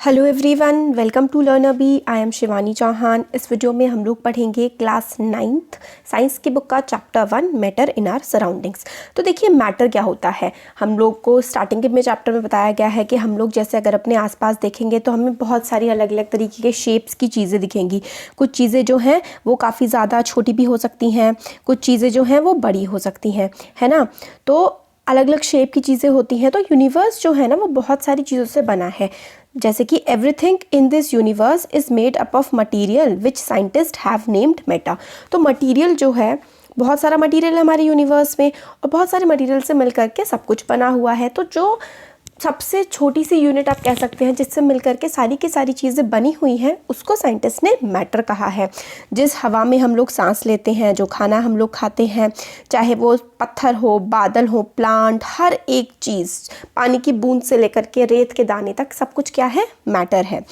Hello everyone, welcome to learn अभी। I am Shivani Chauhan. इस video में हम लोग पढ़ेंगे क्लास 9th साइंस की बुक का chapter 1 matter in our surroundings. तो देखिए मैटर क्या होता है, हम लोग को स्टार्टिंग में चैप्टर में बताया गया है कि हम लोग जैसे अगर अपने आसपास देखेंगे तो हमें बहुत सारी अलग अलग तरीके के शेप्स की चीज़ें दिखेंगी। कुछ चीज़ें जो हैं वो काफ़ी ज़्यादा छोटी भी हो सकती हैं, कुछ चीज़ें जो हैं वो बड़ी हो सकती हैं, है ना। तो अलग अलग शेप की चीज़ें होती हैं। तो यूनिवर्स जो है ना वो बहुत सारी चीज़ों से बना है, जैसे कि everything in this universe is made up of material which scientist have named Meta. तो मटीरियल जो है, बहुत सारा मटीरियल है हमारे यूनिवर्स में और बहुत सारे मटीरियल से मिल करके सब कुछ बना हुआ है। तो जो सबसे छोटी सी यूनिट आप कह सकते हैं जिससे मिलकर के सारी की सारी चीज़ें बनी हुई हैं, उसको साइंटिस्ट ने मैटर कहा है। जिस हवा में हम लोग सांस लेते हैं, जो खाना हम लोग खाते हैं, चाहे वो पत्थर हो, बादल हो, प्लांट, हर एक चीज़, पानी की बूंद से लेकर के रेत के दाने तक सब कुछ क्या है, मैटर है।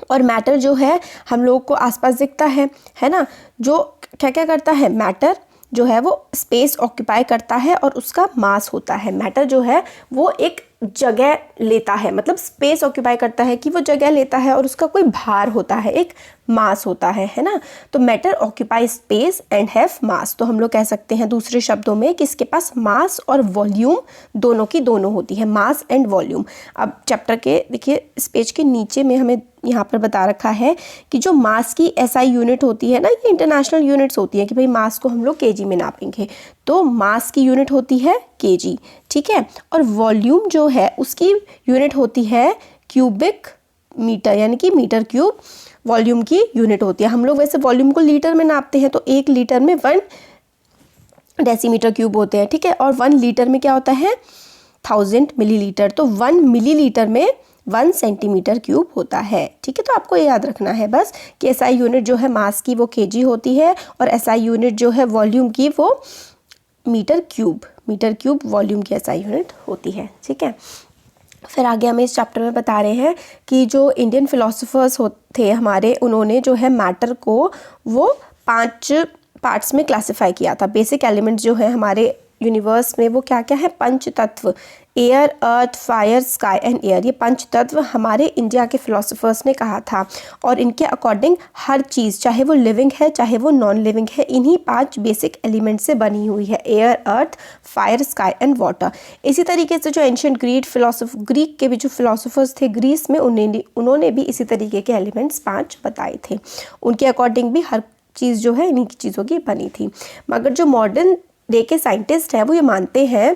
और मैटर जो है हम लोग को आसपास दिखता है ना। जो क्या क्या करता है, मैटर जो है वो स्पेस ऑक्यूपाई करता है और उसका मास होता है। मैटर जो है वो एक जगह लेता है, मतलब स्पेस ऑक्यूपाई करता है कि वो जगह लेता है और उसका कोई भार होता है, एक मास होता है ना। तो matter occupy space and have मास। तो हम लोग कह सकते हैं दूसरे शब्दों में कि इसके पास मास और वॉल्यूम दोनों की दोनों होती है, मास एंड वॉल्यूम। अब चैप्टर के देखिए इस पेज के नीचे में हमें यहाँ पर बता रखा है कि जो मास की एसआई यूनिट होती है ना, ये इंटरनेशनल यूनिट्स होती हैं कि भाई मास को हम लोग केजी में नापेंगे। तो मास की यूनिट होती है केजी, ठीक है। और वॉल्यूम जो है उसकी यूनिट होती है क्यूबिक मीटर, यानी कि मीटर क्यूब वॉल्यूम की यूनिट होती है। हम लोग वैसे वॉल्यूम को लीटर में नापते हैं, तो 1 लीटर में 1 डेसीमीटर क्यूब होते हैं, ठीक है। और 1 लीटर में क्या होता है, 1000 मिलीलीटर। तो 1 मिलीलीटर में 1 सेंटीमीटर क्यूब होता है, ठीक है। तो आपको ये याद रखना है बस कि एसआई यूनिट जो है मास की वो केजी होती है और एसआई यूनिट जो है वॉल्यूम की वो मीटर क्यूब वॉल्यूम की एसआई यूनिट होती है, ठीक है। फिर आगे हमें इस चैप्टर में बता रहे हैं कि जो इंडियन फिलोसोफर्स थे हमारे, उन्होंने जो है मैटर को वो 5 पार्ट्स में क्लासिफाई किया था। बेसिक एलिमेंट्स जो है हमारे यूनिवर्स में वो क्या क्या है, पंच तत्व, air, earth, fire, sky and air. ये पंच तत्व हमारे इंडिया के फिलोसोफर्स ने कहा था और इनके अकॉर्डिंग हर चीज़, चाहे वो लिविंग है चाहे वो नॉन लिविंग है, इन्हीं 5 बेसिक एलिमेंट से बनी हुई है, air, earth, fire, sky and water. इसी तरीके से जो एंशिएंट ग्रीक के भी जो फिलोसोफर्स थे ग्रीस में, उन्होंने भी इसी तरीके के एलिमेंट्स 5 बताए थे। उनके अकॉर्डिंग भी हर चीज़ जो है इन्हीं की चीज़ों की बनी थी। मगर जो मॉडर्न डे के साइंटिस्ट हैं वो ये मानते हैं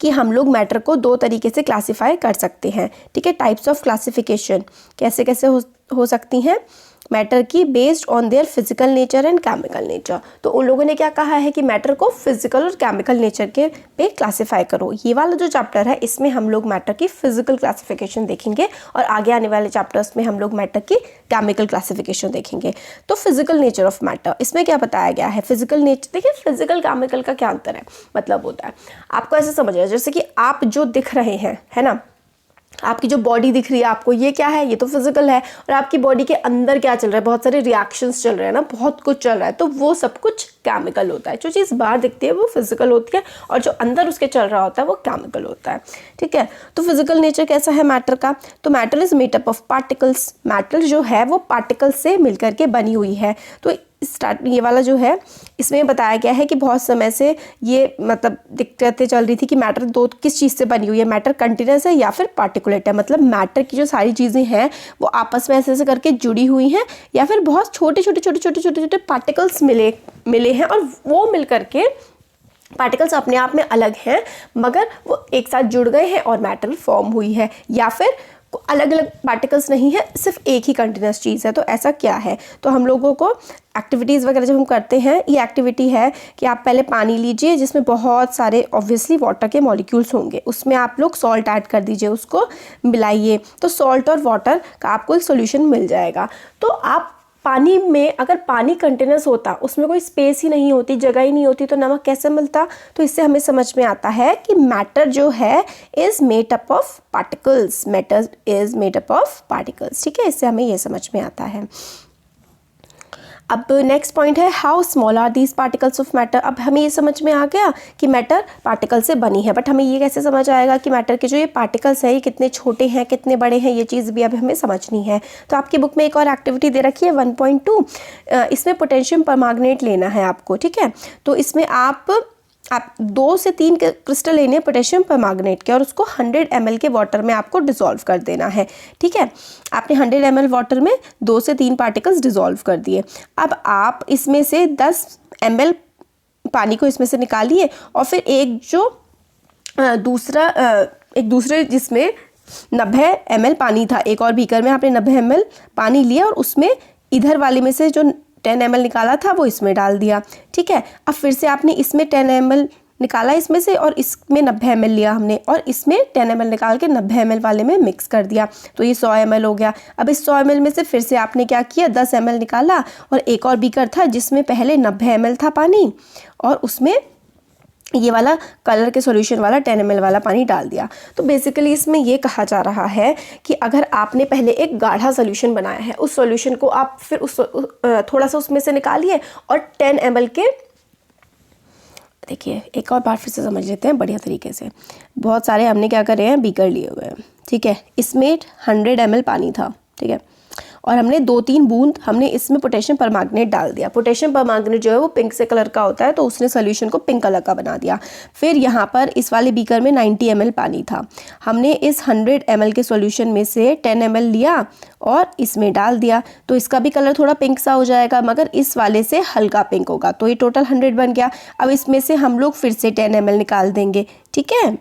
कि हम लोग मैटर को 2 तरीके से क्लासिफाई कर सकते हैं, ठीक है। टाइप्स ऑफ क्लासिफिकेशन कैसे कैसे हो सकती हैं मैटर की, based on their physical nature and chemical nature. तो उन लोगों ने क्या कहा है कि मैटर को फिजिकल और केमिकल नेचर के पे क्लासिफाई करो। ये वाला जो चैप्टर है इसमें हम लोग मैटर की फिजिकल क्लासिफिकेशन देखेंगे और आगे आने वाले चैप्टर्स में हम लोग मैटर की केमिकल क्लासिफिकेशन देखेंगे। तो फिजिकल नेचर ऑफ मैटर, इसमें क्या बताया गया है, फिजिकल नेचर। देखिए फिजिकल केमिकल का क्या अंतर है, मतलब होता है आपको ऐसे समझिए जैसे कि आप जो दिख रहे हैं, है ना, आपकी जो बॉडी दिख रही है आपको, ये क्या है, ये तो फिजिकल है। और आपकी बॉडी के अंदर क्या चल रहा है, बहुत सारे रिएक्शंस चल रहे हैं ना, बहुत कुछ चल रहा है, तो वो सब कुछ केमिकल होता है। जो चीज़ बाहर दिखती है वो फिजिकल होती है और जो अंदर उसके चल रहा होता है वो केमिकल होता है, ठीक है। तो फिजिकल नेचर कैसा है मैटर का, तो matter is made up of particles. Matter जो है वो पार्टिकल्स से मिलकर के बनी हुई है। तो ये वाला जो है इसमें बताया गया है कि बहुत समय से ये मतलब दिक्कतें चल रही थी कि मैटर 2 किस चीज़ से बनी हुई है, मैटर कंटीन्यूअस है या फिर पार्टिकुलेट है। मतलब मैटर की जो सारी चीज़ें हैं वो आपस में ऐसे ऐसे करके जुड़ी हुई हैं या फिर बहुत छोटे छोटे पार्टिकल्स मिले हैं और वो मिल करके पार्टिकल्स अपने आप में अलग हैं मगर वो एक साथ जुड़ गए हैं और मैटर फॉर्म हुई है, या फिर अलग अलग पार्टिकल्स नहीं है, सिर्फ एक ही कंटिन्यूस चीज़ है। तो ऐसा क्या है, तो हम लोगों को एक्टिविटीज़ वगैरह जब हम करते हैं, ये एक्टिविटी है कि आप पहले पानी लीजिए जिसमें बहुत सारे ऑब्वियसली वाटर के मॉलिक्यूल्स होंगे, उसमें आप लोग सॉल्ट ऐड कर दीजिए, उसको मिलाइए, तो सॉल्ट और वाटर का आपको एक सोल्यूशन मिल जाएगा। तो आप पानी में, अगर पानी कंटिन्यूस होता, उसमें कोई स्पेस ही नहीं होती, जगह ही नहीं होती, तो नमक कैसे मिलता। तो इससे हमें समझ में आता है कि मैटर जो है is made up of particles, matter is made up of particles, ठीक है। इससे हमें ये समझ में आता है। अब नेक्स्ट पॉइंट है how small are these particles of matter. अब हमें ये समझ में आ गया कि मैटर पार्टिकल से बनी है, बट हमें ये कैसे समझ आएगा कि मैटर के जो ये पार्टिकल्स हैं ये कितने छोटे हैं कितने बड़े हैं, ये चीज़ भी अब हमें समझनी है। तो आपकी बुक में एक और एक्टिविटी दे रखी है 1.2, इसमें पोटेशियम परमैंगनेट लेना है आपको, ठीक है। तो इसमें आप 2 से 3 क्रिस्टल लेने पोटेशियम परमैंगनेट के और उसको 100 ml के वाटर में आपको डिसॉल्व कर देना है, ठीक है। आपने 100 ml वाटर में 2 से 3 पार्टिकल्स डिसॉल्व कर दिए। अब आप इसमें से 10 ml पानी को इसमें से निकालिए और फिर एक दूसरे जिसमें 90 ml पानी था, एक और बीकर में आपने 90 ml पानी लिया और उसमें इधर वाले में से जो 10 ml निकाला था वो इसमें डाल दिया, ठीक है। अब फिर से आपने इसमें 10 ml निकाला इसमें से और इसमें 90 ml लिया हमने और इसमें 10 ml निकाल के 90 ml वाले में मिक्स कर दिया, तो ये 100 ml हो गया। अब इस 100 ml में से फिर से आपने क्या किया, 10 ml निकाला और एक और बीकर था जिसमें पहले 90 ml था पानी और उसमें ये वाला कलर के सॉल्यूशन वाला 10 ml वाला पानी डाल दिया। तो बेसिकली इसमें ये कहा जा रहा है कि अगर आपने पहले एक गाढ़ा सॉल्यूशन बनाया है, उस सॉल्यूशन को आप फिर थोड़ा सा उसमें से निकालिए और 10 ml के, देखिए एक और बार फिर से समझ लेते हैं बढ़िया तरीके से। बहुत सारे हमने क्या कर रहे हैं, बीकर लिए हुए हैं, ठीक है। इसमें 100 ml पानी था, ठीक है, और हमने 2-3 बूंद हमने इसमें पोटेशियम परमैंगनेट डाल दिया। पोटेशियम परमैंगनेट जो है वो पिंक से कलर का होता है, तो उसने सोल्यूशन को पिंक कलर का बना दिया। फिर यहाँ पर इस वाले बीकर में 90 ml पानी था, हमने इस 100 ml के सॉल्यूशन में से 10 ml लिया और इसमें डाल दिया, तो इसका भी कलर थोड़ा पिंक सा हो जाएगा मगर इस वाले से हल्का पिंक होगा, तो ये टोटल 100 बन गया। अब इसमें से हम लोग फिर से 10 ml निकाल देंगे, ठीक है।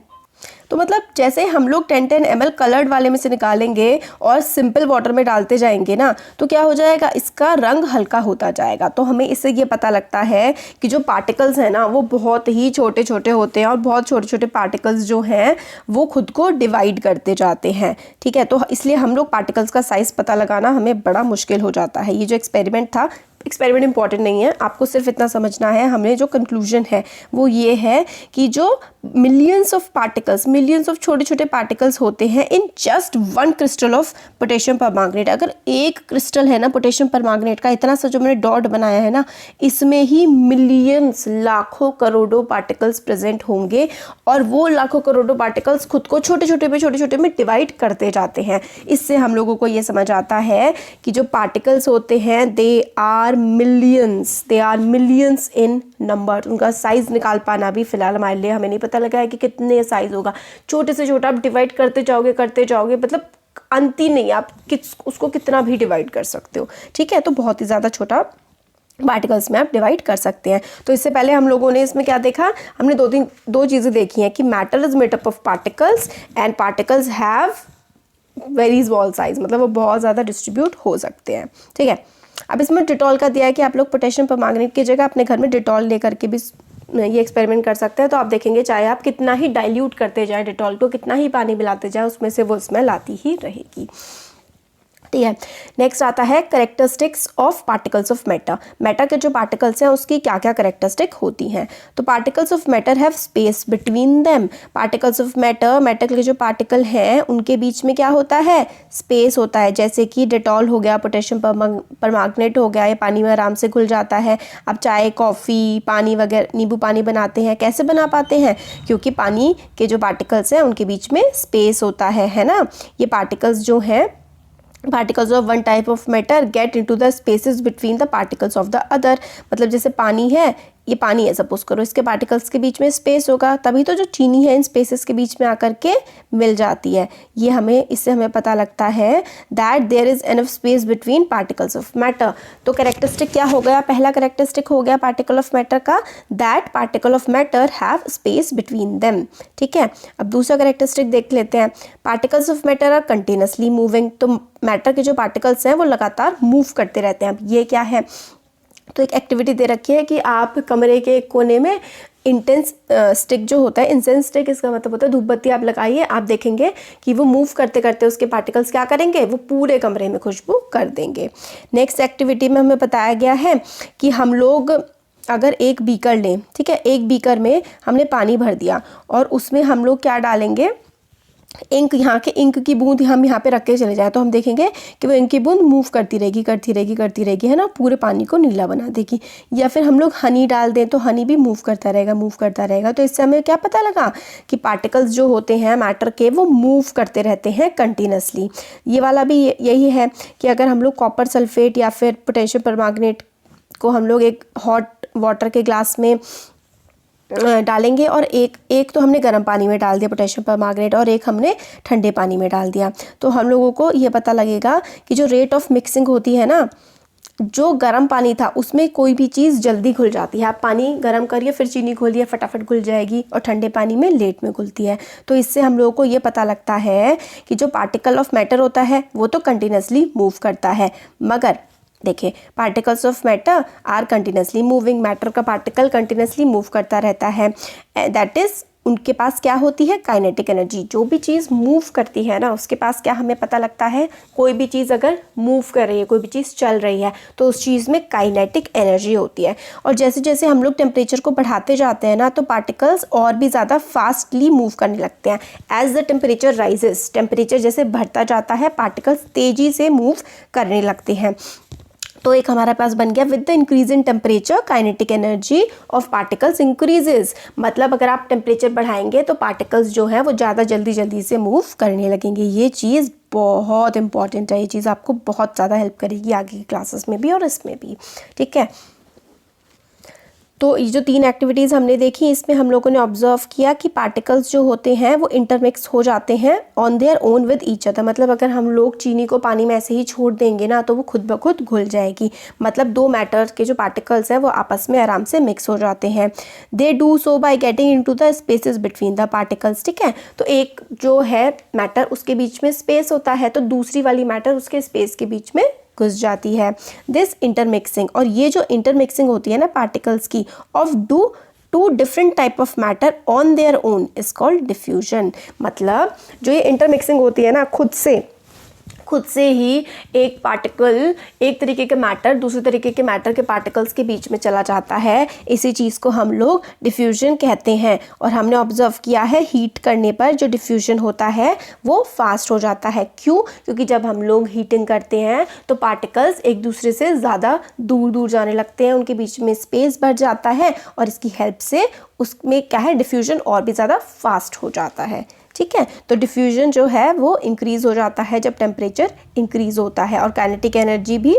तो मतलब जैसे हम लोग 10 ml कलर्ड वाले में से निकालेंगे और सिंपल वाटर में डालते जाएंगे ना, तो क्या हो जाएगा, इसका रंग हल्का होता जाएगा। तो हमें इससे ये पता लगता है कि जो पार्टिकल्स हैं ना वो बहुत ही छोटे छोटे होते हैं और बहुत छोटे छोटे पार्टिकल्स जो हैं वो खुद को डिवाइड करते जाते हैं, ठीक है। तो इसलिए हम लोग पार्टिकल्स का साइज़ पता लगाना हमें बड़ा मुश्किल हो जाता है। ये जो एक्सपेरिमेंट था, एक्सपेरिमेंट इंपॉर्टेंट नहीं है, आपको सिर्फ इतना समझना है। हमने जो कंक्लूजन है वो ये है कि जो millions of particles, millions of छोटे छोटे पार्टिकल्स होते हैं in just 1 crystal of potassium permanganate. अगर एक क्रिस्टल है ना पोटेशियम परमैंगनेट का, इतना सा जो मैंने डॉट बनाया है ना, इसमें ही मिलियंस, लाखों करोड़ों पार्टिकल्स प्रेजेंट होंगे और वो लाखों करोड़ों पार्टिकल्स खुद को छोटे छोटे में डिवाइड करते जाते हैं। इससे हम लोगों को ये समझ आता है कि जो पार्टिकल्स होते हैं they are millions in number. उनका साइज निकाल पाना भी फिलहाल हमारे लिए हमें नहीं पता लगा है कि कितने साइज होगा। छोटे से छोटा आप डिवाइड करते जाओगे, मतलब अंत ही नहीं, आप उसको कितना भी डिवाइड कर सकते हो, ठीक है। तो बहुत ही ज़्यादा छोटा पार्टिकल्स में आप डिवाइड कर सकते हैं। तो इससे पहले हम लोगों ने इसमें क्या देखा, हमने दो चीज़ें देखी हैं कि matter is made up of particles and particles have very small size, मतलब वो बहुत ज़्यादा डिस्ट्रीब्यूट हो सकते हैं, ठीक है। अब इसमें डिटॉल का दिया है कि आप लोग पोटेशियम परमैंगनेट की जगह अपने घर में डिटॉल लेकर के भी ये एक्सपेरिमेंट कर सकते हैं। तो आप देखेंगे चाहे आप कितना ही डाइल्यूट करते जाएं डिटॉल को, कितना ही पानी मिलाते जाएं, उसमें से वो स्मेल आती ही रहेगी, ठीक है। नेक्स्ट आता है characteristics of particles of matter. Matter के जो पार्टिकल्स हैं उसकी क्या क्या कैरेक्टरिस्टिक होती हैं। तो particles of matter have space between them. Particles of matter के जो पार्टिकल हैं उनके बीच में क्या होता है, स्पेस होता है। जैसे कि डिटॉल हो गया, पोटेशियम परमैंगनेट हो गया, ये पानी में आराम से घुल जाता है। अब चाय, कॉफ़ी, पानी वगैरह, नींबू पानी बनाते हैं, कैसे बना पाते हैं, क्योंकि पानी के जो पार्टिकल्स हैं उनके बीच में स्पेस होता है ना। ये पार्टिकल्स जो हैं, particles of one type of matter get into the spaces between the particles of the other। मतलब जैसे पानी है, ये पानी है सपोज करो, इसके पार्टिकल्स के बीच में स्पेस होगा, तभी तो जो चीनी है इन स्पेसेस के बीच में आकर के मिल जाती है। ये इससे हमें पता लगता है that there is enough space between particles of matter. तो कैरेक्टरिस्टिक क्या हो गया, पहला कैरेक्टरिस्टिक हो गया पार्टिकल ऑफ मैटर का, that particle of matter have space between them, ठीक है। अब दूसरा कैरेक्टरिस्टिक देख लेते हैं, particles of matter are continuously moving. तो मैटर के जो पार्टिकल्स हैं वो लगातार मूव करते रहते हैं। अब ये क्या है, तो एक एक्टिविटी दे रखी है कि आप कमरे के एक कोने में इंटेंस स्टिक जो होता है, इंसेंस स्टिक इसका मतलब होता है धूपबत्ती, आप लगाइए, आप देखेंगे कि वो मूव करते करते उसके पार्टिकल्स क्या करेंगे, वो पूरे कमरे में खुशबू कर देंगे। नेक्स्ट एक्टिविटी में हमें बताया गया है कि हम लोग अगर एक बीकर लें, ठीक है, एक बीकर में हमने पानी भर दिया और उसमें हम लोग क्या डालेंगे, इंक, यहाँ के इंक की बूंद हम यहाँ पे रख के चले जाए तो हम देखेंगे कि वो इंक की बूंद मूव करती रहेगी, है ना, पूरे पानी को नीला बना देगी। या फिर हम लोग हनी डाल दें तो हनी भी मूव करता रहेगा। तो इससे हमें क्या पता लगा कि पार्टिकल्स जो होते हैं मैटर के वो मूव करते रहते हैं कंटिन्यूसली। ये वाला भी यही है कि अगर हम लोग कॉपर सल्फेट या फिर पोटेशियम परमैंगनेट को हम लोग एक हॉट वाटर के ग्लास में डालेंगे और एक तो हमने गर्म पानी में डाल दिया पोटेशियम परमैंगनेट और एक हमने ठंडे पानी में डाल दिया, तो हम लोगों को ये पता लगेगा कि जो रेट ऑफ मिक्सिंग होती है ना, जो गर्म पानी था उसमें कोई भी चीज़ जल्दी घुल जाती है। आप पानी गर्म करिए फिर चीनी घोलिए, फटाफट घुल जाएगी, और ठंडे पानी में लेट में घुलती है। तो इससे हम लोगों को ये पता लगता है कि जो पार्टिकल ऑफ मैटर होता है वो तो कंटिन्यूसली मूव करता है, मगर देखिए particles of matter are continuously moving. Matter का पार्टिकल कंटिन्यूसली मूव करता रहता है, दैट इज उनके पास क्या होती है, काइनेटिक एनर्जी। जो भी चीज़ मूव करती है ना उसके पास क्या हमें पता लगता है, कोई भी चीज़ अगर मूव कर रही है, कोई भी चीज़ चल रही है तो उस चीज़ में काइनेटिक एनर्जी होती है। और जैसे जैसे हम लोग टेम्परेचर को बढ़ाते जाते हैं ना तो पार्टिकल्स और भी ज़्यादा फास्टली मूव करने लगते हैं। As the temperature rises, temperature जैसे बढ़ता जाता है पार्टिकल्स तेज़ी से मूव करने लगते हैं। तो एक हमारे पास बन गया with the increase in temperature kinetic energy of particles increases. मतलब अगर आप टेम्परेचर बढ़ाएंगे तो पार्टिकल्स जो है वो ज़्यादा जल्दी से मूव करने लगेंगे। ये चीज़ बहुत इंपॉर्टेंट है, ये चीज़ आपको बहुत ज़्यादा हेल्प करेगी आगे की क्लासेस में भी और इसमें भी, ठीक है। तो ये जो 3 एक्टिविटीज़ हमने देखी इसमें हम लोगों ने ऑब्जर्व किया कि पार्टिकल्स जो होते हैं वो इंटरमिक्स हो जाते हैं on their own with each other. मतलब अगर हम लोग चीनी को पानी में ऐसे ही छोड़ देंगे ना तो वो खुद ब खुद घुल जाएगी। मतलब 2 मैटर के जो पार्टिकल्स हैं वो आपस में आराम से मिक्स हो जाते हैं। They do so by getting into the spaces between the particles, ठीक है। तो एक जो है मैटर उसके बीच में स्पेस होता है तो दूसरी वाली मैटर उसके स्पेस के बीच में घुस जाती है। दिस इंटरमिक्सिंग, और ये जो इंटरमिक्सिंग होती है ना पार्टिकल्स की of two different type of matter on their own is called diffusion. मतलब जो ये इंटरमिक्सिंग होती है ना खुद से ही एक पार्टिकल एक तरीके के मैटर दूसरे तरीके के मैटर के पार्टिकल्स के बीच में चला जाता है, इसी चीज़ को हम लोग डिफ्यूजन कहते हैं। और हमने ऑब्जर्व किया है हीट करने पर जो डिफ्यूजन होता है वो फास्ट हो जाता है। क्यों? क्योंकि जब हम लोग हीटिंग करते हैं तो पार्टिकल्स एक दूसरे से ज़्यादा दूर जाने लगते हैं, उनके बीच में स्पेस बढ़ जाता है और इसकी हेल्प से उसमें क्या है, डिफ्यूजन और भी ज़्यादा फास्ट हो जाता है, ठीक है। तो डिफ्यूजन जो है वो इंक्रीज़ हो जाता है जब टेम्परेचर इंक्रीज़ होता है, और काइनेटिक एनर्जी भी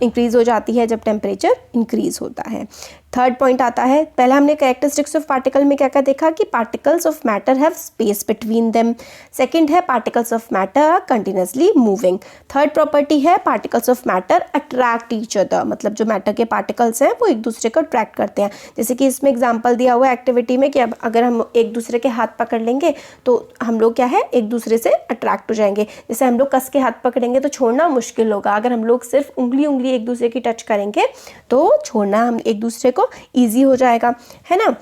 इंक्रीज़ हो जाती है जब टेम्परेचर इंक्रीज़ होता है। थर्ड पॉइंट आता है, पहले हमने कैरेक्टरिस्टिक्स ऑफ पार्टिकल में क्या क्या देखा कि particles of matter have space between them. Second है particles of matter are continuously moving. Third property है particles of matter attract each other. मतलब जो मैटर के पार्टिकल्स हैं वो एक दूसरे को अट्रैक्ट करते हैं। जैसे कि इसमें एग्जाम्पल दिया हुआ है एक्टिविटी में कि अब अगर हम एक दूसरे के हाथ पकड़ लेंगे तो हम लोग क्या है, एक दूसरे से अट्रैक्ट हो जाएंगे। जैसे हम लोग कस के हाथ पकड़ेंगे तो छोड़ना मुश्किल होगा, अगर हम लोग सिर्फ उंगली एक दूसरे की टच करेंगे तो छोड़ना हम एक दूसरे को ईजी हो जाएगा, है ना।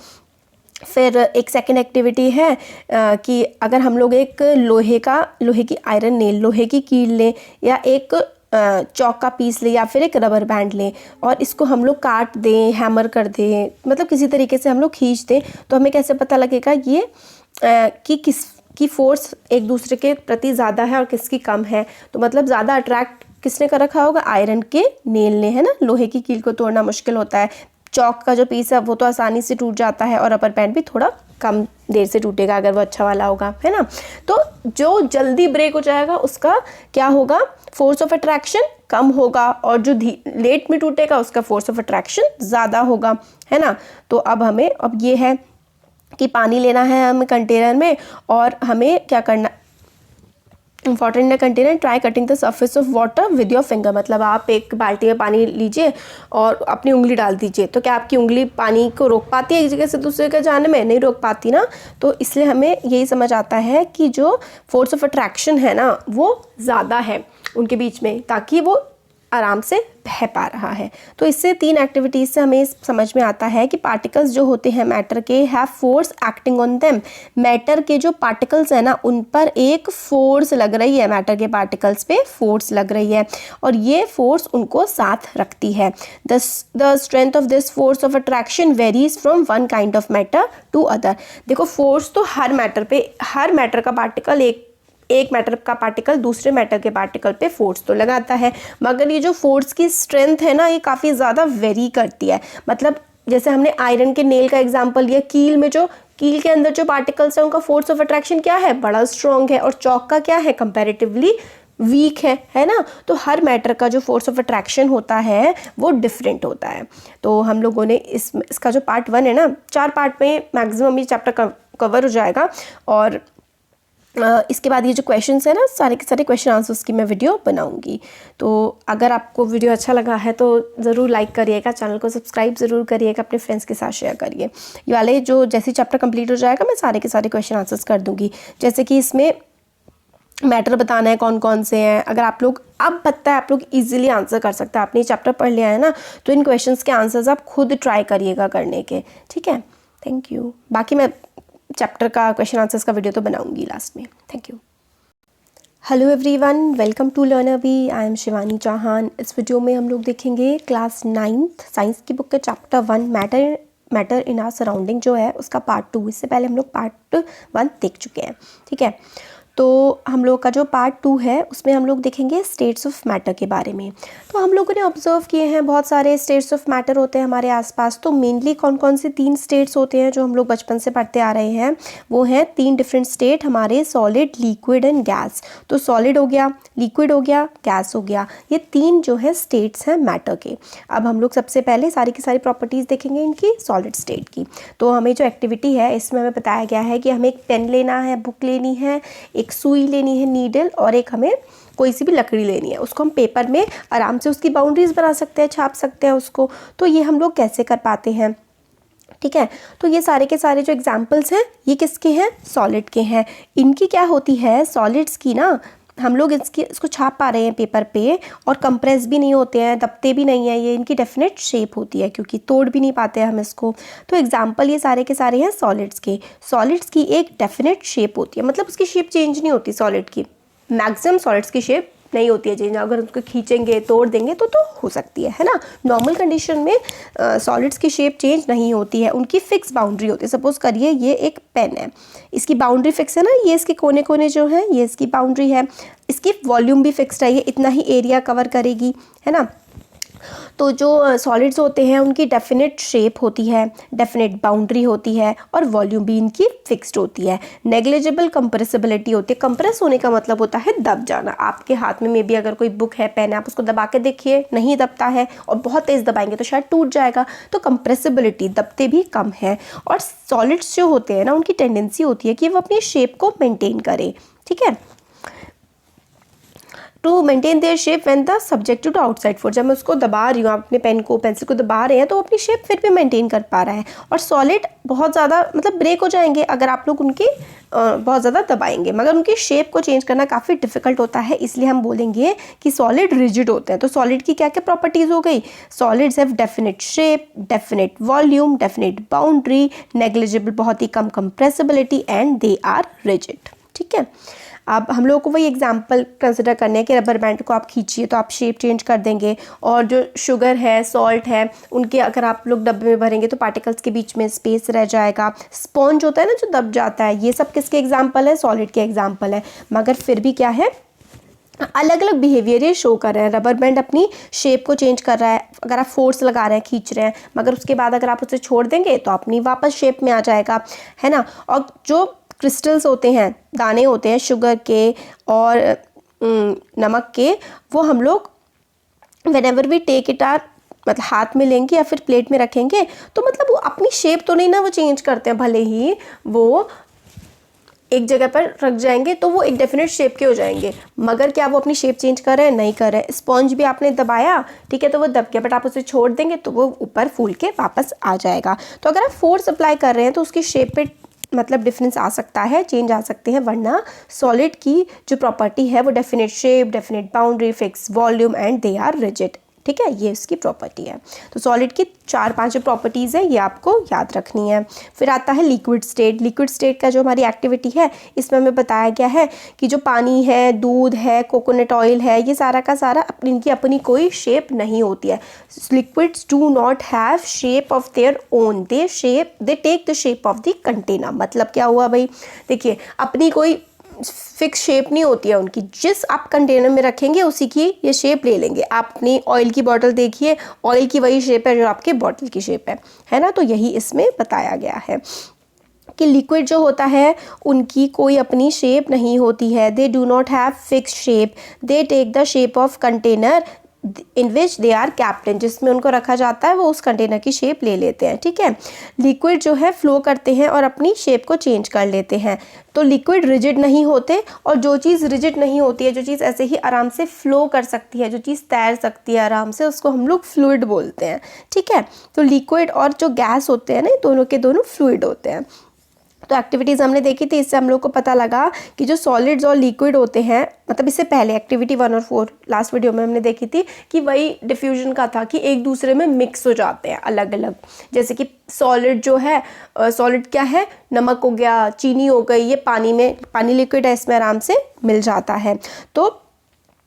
फिर एक सेकेंड एक्टिविटी है कि अगर हम लोग एक लोहे की आयरन नेल, लोहे की कील लें या एक चौक का पीस ले या फिर एक रबर बैंड लें और इसको हम लोग काट दें, हैमर कर दें, मतलब किसी तरीके से हम लोग खींच दें, तो हमें कैसे पता लगेगा ये कि किसकी फोर्स एक दूसरे के प्रति ज़्यादा है और किसकी कम है। तो मतलब ज़्यादा अट्रैक्ट किसने कर रखा होगा, आयरन के नेल ने, है ना। लोहे की कील को तोड़ना मुश्किल होता है, चौक का जो पीस है वो तो आसानी से टूट जाता है और रबर बैंड भी थोड़ा कम देर से टूटेगा अगर वो अच्छा वाला होगा, है ना। तो जो जल्दी ब्रेक हो जाएगा उसका क्या होगा, फोर्स ऑफ अट्रैक्शन कम होगा, और जो लेट में टूटेगा उसका फोर्स ऑफ अट्रैक्शन ज़्यादा होगा, है ना। तो अब ये है कि पानी लेना है हमें कंटेनर में और हमें क्या करना, important container, try cutting the surface of water with your finger. मतलब आप एक बाल्टी में पानी लीजिए और अपनी उंगली डाल दीजिए, तो क्या आपकी उंगली पानी को रोक पाती है एक जगह से दूसरे जगह जाने में? नहीं रोक पाती ना। तो इसलिए हमें यही समझ आता है कि जो फोर्स ऑफ अट्रैक्शन है ना वो ज़्यादा है उनके बीच में, ताकि वो आराम से बह पा रहा है। तो इससे 3 एक्टिविटीज़ से हमें समझ में आता है कि पार्टिकल्स जो होते हैं मैटर के have force acting on them. Matter के जो पार्टिकल्स हैं ना उन पर एक फोर्स लग रही है, मैटर के पार्टिकल्स पे फोर्स लग रही है और ये फोर्स उनको साथ रखती है। The strength of this force of attraction varies from one kind of matter to other. देखो फोर्स तो हर मैटर का पार्टिकल एक एक मैटर का पार्टिकल दूसरे मैटर के पार्टिकल पे फोर्स तो लगाता है, मगर ये जो फोर्स की स्ट्रेंथ है ना, ये काफ़ी ज़्यादा वेरी करती है। मतलब जैसे हमने आयरन के नेल का एग्जांपल लिया, कील के अंदर जो पार्टिकल्स हैं उनका फोर्स ऑफ अट्रैक्शन क्या है, बड़ा स्ट्रॉन्ग है, और चौक का क्या है, कंपैरेटिवली वीक है ना। तो हर मैटर का जो फोर्स ऑफ अट्रैक्शन होता है वो डिफरेंट होता है। तो हम लोगों ने इसका जो पार्ट 1 है ना, 4 पार्ट में मैक्सिमम ये चैप्टर कवर हो जाएगा, और इसके बाद ये जो क्वेश्चंस है ना, सारे के सारे क्वेश्चन आंसर्स की मैं वीडियो बनाऊंगी। तो अगर आपको वीडियो अच्छा लगा है तो ज़रूर लाइक करिएगा, चैनल को सब्सक्राइब ज़रूर करिएगा, अपने फ्रेंड्स के साथ शेयर करिए। ये वाले जो जैसे चैप्टर कंप्लीट हो जाएगा मैं सारे के सारे क्वेश्चन आंसर्स कर दूँगी। जैसे कि इसमें मैटर बताना है कौन कौन से हैं, अगर आप लोग अब पता है आप लोग इजीली आंसर कर सकते हैं, आपने चैप्टर पढ़ लिया है ना, तो इन क्वेश्चंस के आंसर्स आप खुद ट्राई करिएगा करने के, ठीक है। Thank you. बाकी मैं चैप्टर का क्वेश्चन आंसर्स का वीडियो तो बनाऊंगी लास्ट में। Thank you. Hello everyone, welcome to लर्नरबी। I am Shivani Chauhan. इस वीडियो में हम लोग देखेंगे क्लास 9th साइंस की बुक के chapter 1 matter in our surrounding जो है उसका पार्ट 2। इससे पहले हम लोग पार्ट 1 देख चुके हैं, ठीक है। तो हम लोग का जो पार्ट 2 है उसमें हम लोग देखेंगे स्टेट्स ऑफ मैटर के बारे में। तो हम लोगों ने ऑब्जर्व किए हैं बहुत सारे स्टेट्स ऑफ मैटर होते हैं हमारे आसपास। तो मेनली कौन कौन से 3 स्टेट्स होते हैं जो हम लोग बचपन से पढ़ते आ रहे हैं, वो हैं 3 डिफरेंट स्टेट हमारे, सॉलिड, लिक्विड एंड गैस। तो सॉलिड हो गया, लिक्विड हो गया, गैस हो गया, ये 3 जो है स्टेट्स हैं मैटर के। अब हम लोग सबसे पहले सारी की सारी प्रॉपर्टीज़ देखेंगे इनकी सॉलिड स्टेट की। तो हमें जो एक्टिविटी है इसमें हमें बताया गया है कि हमें एक पेन लेना है, बुक लेनी है, एक सुई लेनी है नीडल, और एक हमें कोई सी भी लकड़ी लेनी है। उसको हम पेपर में आराम से उसकी बाउंड्रीज बना सकते हैं, छाप सकते हैं उसको। तो ये हम लोग कैसे कर पाते हैं, ठीक है। तो ये सारे के सारे जो एग्जाम्पल्स हैं ये किसके हैं, सॉलिड के हैं। इनकी क्या होती है सॉलिड्स की ना, हम लोग इसको छाप पा रहे हैं पेपर पे, और कंप्रेस भी नहीं होते हैं, दबते भी नहीं है, ये इनकी डेफिनेट शेप होती है क्योंकि तोड़ भी नहीं पाते हैं हम इसको। तो एग्जाम्पल ये सारे के सारे हैं सॉलिड्स के। सॉलिड्स की एक डेफिनेट शेप होती है, मतलब उसकी शेप चेंज नहीं होती सॉलिड की। मैक्सिमम सॉलिड्स की शेप नहीं होती है चेंज, अगर उसको खींचेंगे तोड़ देंगे तो हो सकती है ना। नॉर्मल कंडीशन में सॉलिड्स की शेप चेंज नहीं होती है, उनकी फिक्स बाउंड्री होती है। सपोज करिए ये एक पेन है, इसकी बाउंड्री फिक्स है ना, ये इसके कोने कोने जो हैं ये इसकी बाउंड्री है, इसकी वॉल्यूम भी फिक्स्ड है, ये इतना ही एरिया कवर करेगी, है ना। तो जो सॉलिड्स होते हैं उनकी डेफिनेट शेप होती है, डेफिनेट बाउंड्री होती है, और वॉल्यूम भी इनकी फिक्स्ड होती है। नेग्लिजिबल कंप्रेसिबिलिटी होती है। कंप्रेस होने का मतलब होता है दब जाना। आपके हाथ में भी अगर कोई बुक है, पेन है, आप उसको दबा के देखिए, नहीं दबता है, और बहुत तेज़ दबाएंगे तो शायद टूट जाएगा। तो कंप्रेसिबिलिटी, दबते भी कम है। और सॉलिड्स जो होते हैं ना उनकी टेंडेंसी होती है कि वो अपनी शेप को मेंटेन करें, ठीक है, to maintain their shape when the subjected to outside force. जब मैं उसको दबा रही हूँ, आप अपने पेन को, पेंसिल को दबा रहे हैं, तो अपनी शेप फिर भी मेंटेन कर पा रहा है। और सॉलिड बहुत ज़्यादा मतलब ब्रेक हो जाएंगे अगर आप लोग उनकी बहुत ज़्यादा दबाएंगे, मगर उनकी शेप को चेंज करना काफ़ी डिफिकल्ट होता है, इसलिए हम बोलेंगे कि सॉलिड रिजिड होते हैं। तो सॉलिड की क्या क्या प्रॉपर्टीज़ हो गई, solids have definite shape, definite volume, definite boundary, negligible बहुत ही कम compressibility, and they are rigid, ठीक है। अब हम लोगों को वही एग्जांपल कंसिडर करने हैं कि रबर बैंड को आप खींचिए तो आप शेप चेंज कर देंगे, और जो शुगर है, सॉल्ट है, उनके अगर आप लोग डब्बे में भरेंगे तो पार्टिकल्स के बीच में स्पेस रह जाएगा। स्पॉन्ज होता है ना जो दब जाता है, ये सब किसके एग्जाम्पल है, सॉलिड के एग्जाम्पल है। मगर फिर भी क्या है, अलग अलग बिहेवियर ये शो कर रहे हैं। रबर बैंड अपनी शेप को चेंज कर रहा है, अगर आप फोर्स लगा रहे हैं, खींच रहे हैं, मगर उसके बाद अगर आप उसे छोड़ देंगे तो अपनी वापस शेप में आ जाएगा, है ना। और जो क्रिस्टल्स होते हैं, दाने होते हैं शुगर के और नमक के, वो हम लोग whenever we take it or मतलब हाथ में लेंगे या फिर प्लेट में रखेंगे तो मतलब वो अपनी शेप तो नहीं ना वो चेंज करते हैं, भले ही वो एक जगह पर रख जाएंगे तो वो एक डेफिनेट शेप के हो जाएंगे, मगर क्या वो अपनी शेप चेंज कर रहे हैं, नहीं कर रहे हैं। स्पॉन्ज भी आपने दबाया, ठीक है, तो वो दब गया, बट आप उसे छोड़ देंगे तो वो ऊपर फूल के वापस आ जाएगा। तो अगर आप फोर्स अप्लाई कर रहे हैं तो उसकी शेप पे मतलब डिफरेंस आ सकता है, चेंज आ सकते हैं, वरना सॉलिड की जो प्रॉपर्टी है वो definite shape, definite boundary, fix volume, and they are rigid, ठीक है, ये इसकी प्रॉपर्टी है। तो सॉलिड की 4-5 जो प्रॉपर्टीज़ है ये आपको याद रखनी है। फिर आता है लिक्विड स्टेट। लिक्विड स्टेट का जो हमारी एक्टिविटी है इसमें हमें बताया गया है कि जो पानी है, दूध है, कोकोनट ऑयल है, ये सारा का सारा इनकी अपनी कोई शेप नहीं होती है। Liquids do not have shape of their own, they take the shape of the container. मतलब क्या हुआ भाई, देखिए अपनी कोई फिक्स शेप नहीं होती है उनकी, जिस आप कंटेनर में रखेंगे उसी की ये शेप ले लेंगे। आप अपनी ऑयल की बॉटल देखिए, ऑयल की वही शेप है जो आपके बॉटल की शेप है ना। तो यही इसमें बताया गया है कि लिक्विड जो होता है उनकी कोई अपनी शेप नहीं होती है। They do not have fix shape, they take the shape of container in which they are kept in, जिसमें उनको रखा जाता है वो उस कंटेनर की शेप ले लेते हैं, ठीक है। लिक्विड जो है फ्लो करते हैं और अपनी शेप को चेंज कर लेते हैं। तो लिक्विड रिजिड नहीं होते, और जो चीज़ रिजिड नहीं होती है, जो चीज़ ऐसे ही आराम से फ्लो कर सकती है, जो चीज़ तैर सकती है आराम से, उसको हम लोग फ्लूइड बोलते हैं, ठीक है। तो लिक्विड और जो गैस होते हैं ना, दोनों के दोनों फ्लूइड होते हैं। तो एक्टिविटीज़ हमने देखी थी, इससे हम लोग को पता लगा कि जो सॉलिड्स और लिक्विड होते हैं, मतलब इससे पहले एक्टिविटी 1 और 4 लास्ट वीडियो में हमने देखी थी कि वही डिफ्यूजन का था कि एक दूसरे में मिक्स हो जाते हैं अलग अलग। जैसे कि सॉलिड जो है, सॉलिड क्या है, नमक हो गया, चीनी हो गई, ये पानी लिक्विड है, इसमें आराम से मिल जाता है। तो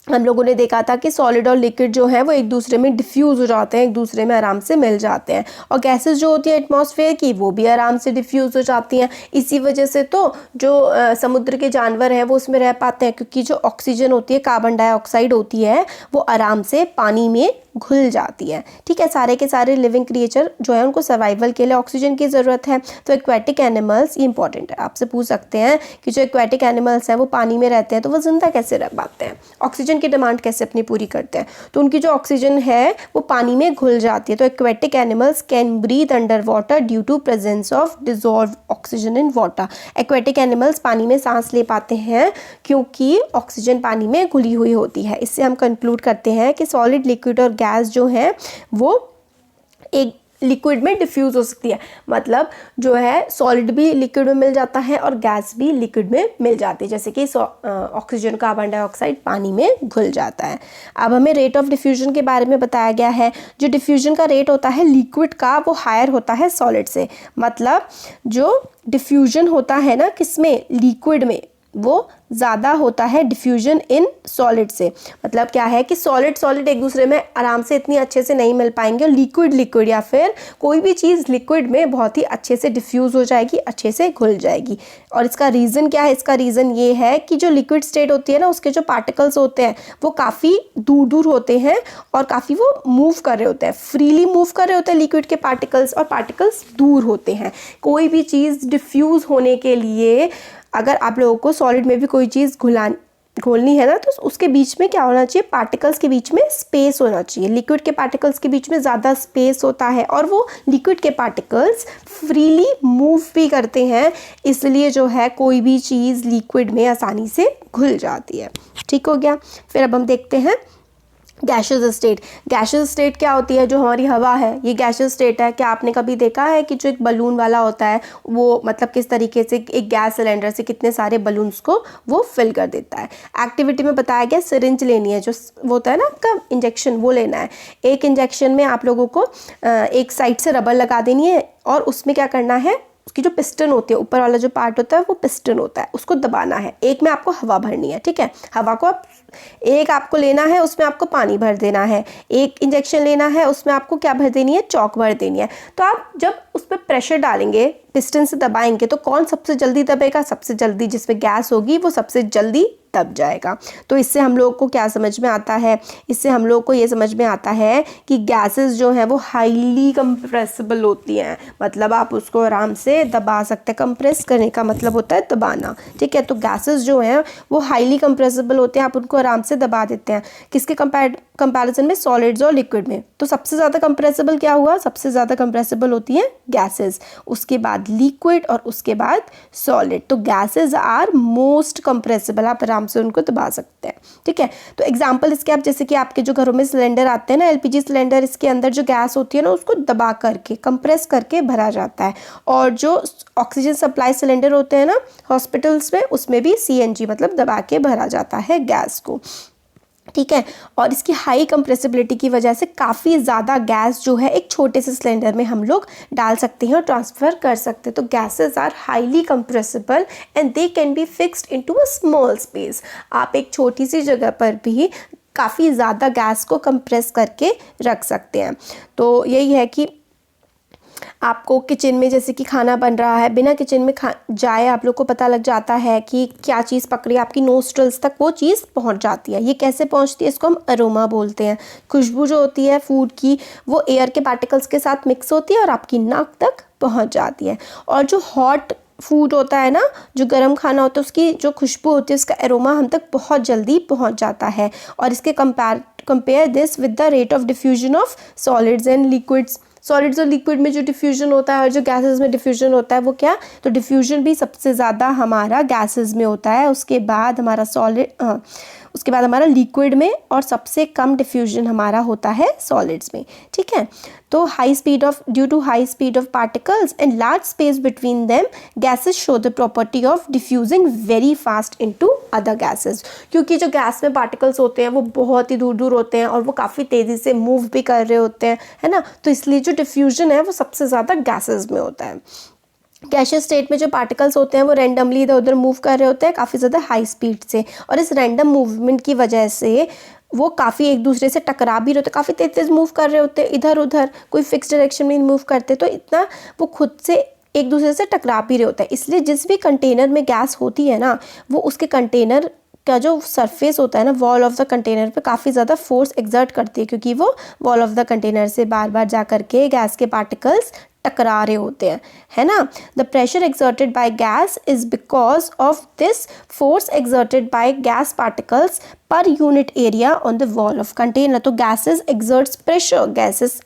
हम लोगों ने देखा था कि सॉलिड और लिक्विड जो है वो एक दूसरे में डिफ्यूज़ हो जाते हैं, एक दूसरे में आराम से मिल जाते हैं। और गैसेस जो होती हैं एटमॉस्फेयर की, वो भी आराम से डिफ्यूज़ हो जाती हैं। इसी वजह से तो जो समुद्र के जानवर हैं वो उसमें रह पाते हैं, क्योंकि जो ऑक्सीजन होती है, कार्बन डाइऑक्साइड होती है, वो आराम से पानी में घुल जाती है, ठीक है। सारे के सारे लिविंग क्रिएचर जो है उनको सर्वाइवल के लिए ऑक्सीजन की ज़रूरत है। तो एक्वेटिक एनिमल्स, ये इंपॉर्टेंट है, आपसे पूछ सकते हैं कि जो एक्वेटिक एनिमल्स हैं वो पानी में रहते हैं तो वो जिंदा कैसे रह पाते हैं, ऑक्सीजन की डिमांड कैसे अपनी पूरी करते हैं। तो उनकी जो ऑक्सीजन है वो पानी में घुल जाती है। तो aquatic animals can breathe under water due to presence of dissolve oxygen in water. Aquatic animals पानी में सांस ले पाते हैं क्योंकि ऑक्सीजन पानी में घुली हुई होती है। इससे हम कंक्लूड करते हैं कि सॉलिड, लिक्विड और गैस जो है वो एक लिक्विड में डिफ्यूज़ हो सकती है। मतलब जो है सॉलिड भी लिक्विड में मिल जाता है और गैस भी लिक्विड में मिल जाती है, जैसे कि ऑक्सीजन, कार्बन डाइऑक्साइड पानी में घुल जाता है। अब हमें रेट ऑफ डिफ्यूजन के बारे में बताया गया है। जो डिफ्यूजन का रेट होता है लिक्विड का, वो हायर होता है सॉलिड से। मतलब जो डिफ्यूजन होता है ना किसमें, लिक्विड में, वो ज़्यादा होता है डिफ्यूजन इन सॉलिड से। मतलब क्या है कि सॉलिड एक दूसरे में आराम से इतनी अच्छे से नहीं मिल पाएंगे, और लिक्विड या फिर कोई भी चीज़ लिक्विड में बहुत ही अच्छे से डिफ्यूज़ हो जाएगी, अच्छे से घुल जाएगी। और इसका रीज़न क्या है, इसका रीज़न ये है कि जो लिक्विड स्टेट होती है ना, उसके जो पार्टिकल्स होते हैं वो काफ़ी दूर होते हैं और काफ़ी वो मूव कर रहे होते हैं, फ्रीली मूव कर रहे होते हैं लिक्विड के पार्टिकल्स, और पार्टिकल्स दूर होते हैं। कोई भी चीज़ डिफ्यूज़ होने के लिए अगर आप लोगों को सॉलिड में भी कोई चीज़ घोलनी है ना, तो उसके बीच में क्या होना चाहिए, पार्टिकल्स के बीच में स्पेस होना चाहिए। लिक्विड के पार्टिकल्स के बीच में ज़्यादा स्पेस होता है और वो लिक्विड के पार्टिकल्स फ्रीली मूव भी करते हैं, इसलिए जो है कोई भी चीज़ लिक्विड में आसानी से घुल जाती है। ठीक हो गया। फिर अब हम देखते हैं गैशियस स्टेट। गैशियस स्टेट क्या होती है, जो हमारी हवा है ये गैशियस स्टेट है। क्या आपने कभी देखा है कि जो एक बलून वाला होता है वो मतलब किस तरीके से एक गैस सिलेंडर से कितने सारे बलून्स को वो फिल कर देता है। एक्टिविटी में बताया गया सिरिंज लेनी है, जो वो होता है ना आपका इंजेक्शन, वो लेना है। एक इंजेक्शन में आप लोगों को एक साइड से रबर लगा देनी है और उसमें क्या करना है, उसकी जो पिस्टन होती है, ऊपर वाला जो पार्ट होता है वो पिस्टन होता है, उसको दबाना है। एक में आपको हवा भरनी है, ठीक है। हवा को एक आपको लेना है, उसमें आपको पानी भर देना है। एक इंजेक्शन लेना है, उसमें आपको क्या भर देनी है, चॉक भर देनी है। तो आप जब उस पर प्रेशर डालेंगे, पिस्टन से दबाएंगे, तो कौन सबसे जल्दी दबेगा, सबसे जल्दी जिसमें गैस होगी वो सबसे जल्दी दब जाएगा। तो इससे हम लोग को क्या समझ में आता है, इससे हम लोग को ये समझ में आता है कि गैसेस जो हैं वो हाईली कंप्रेसिबल होती हैं। मतलब आप उसको आराम से दबा सकते हैं। कंप्रेस करने का मतलब होता है दबाना, ठीक है। तो गैसेस जो हैं वो हाईली कंप्रेसिबल होते हैं, आप उनको आराम से दबा देते हैं। किसके कंपैरिजन में, सॉलिड्स और लिक्विड में। तो सबसे ज़्यादा कंप्रेसिबल क्या हुआ, सबसे ज़्यादा कंप्रेसिबल होती हैं गैसेस, उसके बाद लिक्विड और उसके बाद सॉलिड। तो गैसेस आर मोस्ट कंप्रेसिबल, आप आराम से उनको दबा सकते हैं, ठीक है। तो एग्जांपल इसके आप, जैसे कि आपके जो घरों में सिलेंडर आते हैं ना, एलपीजी सिलेंडर, इसके अंदर जो गैस होती है ना उसको दबा करके, कंप्रेस करके भरा जाता है। और जो ऑक्सीजन सप्लाई सिलेंडर होते हैं ना हॉस्पिटल्स में, उसमें भी सीएनजी मतलब दबा के भरा जाता है गैस को, ठीक है। और इसकी हाई कंप्रेसिबिलिटी की वजह से काफ़ी ज़्यादा गैस जो है एक छोटे से सिलेंडर में हम लोग डाल सकते हैं और ट्रांसफ़र कर सकते हैं। तो gases are highly compressible and they can be fixed into a small space. आप एक छोटी सी जगह पर भी काफ़ी ज़्यादा गैस को कंप्रेस करके रख सकते हैं। तो यही है कि आपको किचन में जैसे कि खाना बन रहा है, बिना किचन में जाए आप लोग को पता लग जाता है कि क्या चीज़ पक रही है, आपकी नोस्ट्रल्स तक वो चीज़ पहुंच जाती है। ये कैसे पहुंचती है, इसको हम अरोमा बोलते हैं। खुशबू जो होती है फूड की वो एयर के पार्टिकल्स के साथ मिक्स होती है और आपकी नाक तक पहुंच जाती है। और जो हॉट फूड होता है ना, जो गर्म खाना होता है, उसकी जो खुशबू होती है उसका एरोमा हम तक बहुत जल्दी पहुंच जाता है। और इसके compare this with the rate of diffusion of solids and liquids. Solids और लिक्विड में जो डिफ्यूजन होता है और जो गैसेस में डिफ्यूजन होता है वो क्या, तो डिफ्यूजन भी सबसे ज़्यादा हमारा गैसेस में होता है, उसके बाद हमारा उसके बाद हमारा लिक्विड में, और सबसे कम डिफ्यूजन हमारा होता है सॉलिड्स में। ठीक है, तो due to high speed of particles and large space between them, gases show the property of diffusing very fast into other gases. क्योंकि जो गैस में पार्टिकल्स होते हैं वो बहुत ही दूर दूर होते हैं और वो काफ़ी तेज़ी से मूव भी कर रहे होते हैं, है ना, तो इसलिए जो डिफ्यूजन है वो सबसे ज़्यादा गैसेस में होता है। गैसियस स्टेट में जो पार्टिकल्स होते हैं वो रैंडमली इधर उधर मूव कर रहे होते हैं काफ़ी ज़्यादा हाई स्पीड से, और इस रैंडम मूवमेंट की वजह से वो काफ़ी एक दूसरे से टकरा भी रहे होते हैं, काफ़ी तेज तेज मूव कर रहे होते हैं इधर उधर, कोई फिक्स डायरेक्शन में मूव करते, तो इतना वो खुद से एक दूसरे से टकरा भी रहे होते हैं। इसलिए जिस भी कंटेनर में गैस होती है ना, वो उसके कंटेनर का जो सरफेस होता है ना, वॉल ऑफ द कंटेनर पे काफ़ी ज़्यादा फोर्स एक्सर्ट करती है, क्योंकि वो वॉल ऑफ द कंटेनर से बार बार जा करके गैस के पार्टिकल्स टकरा रहे होते हैं, है ना। The pressure exerted by gas is because of this force exerted by gas particles per unit area on the wall of container. तो gases exerts pressure, gases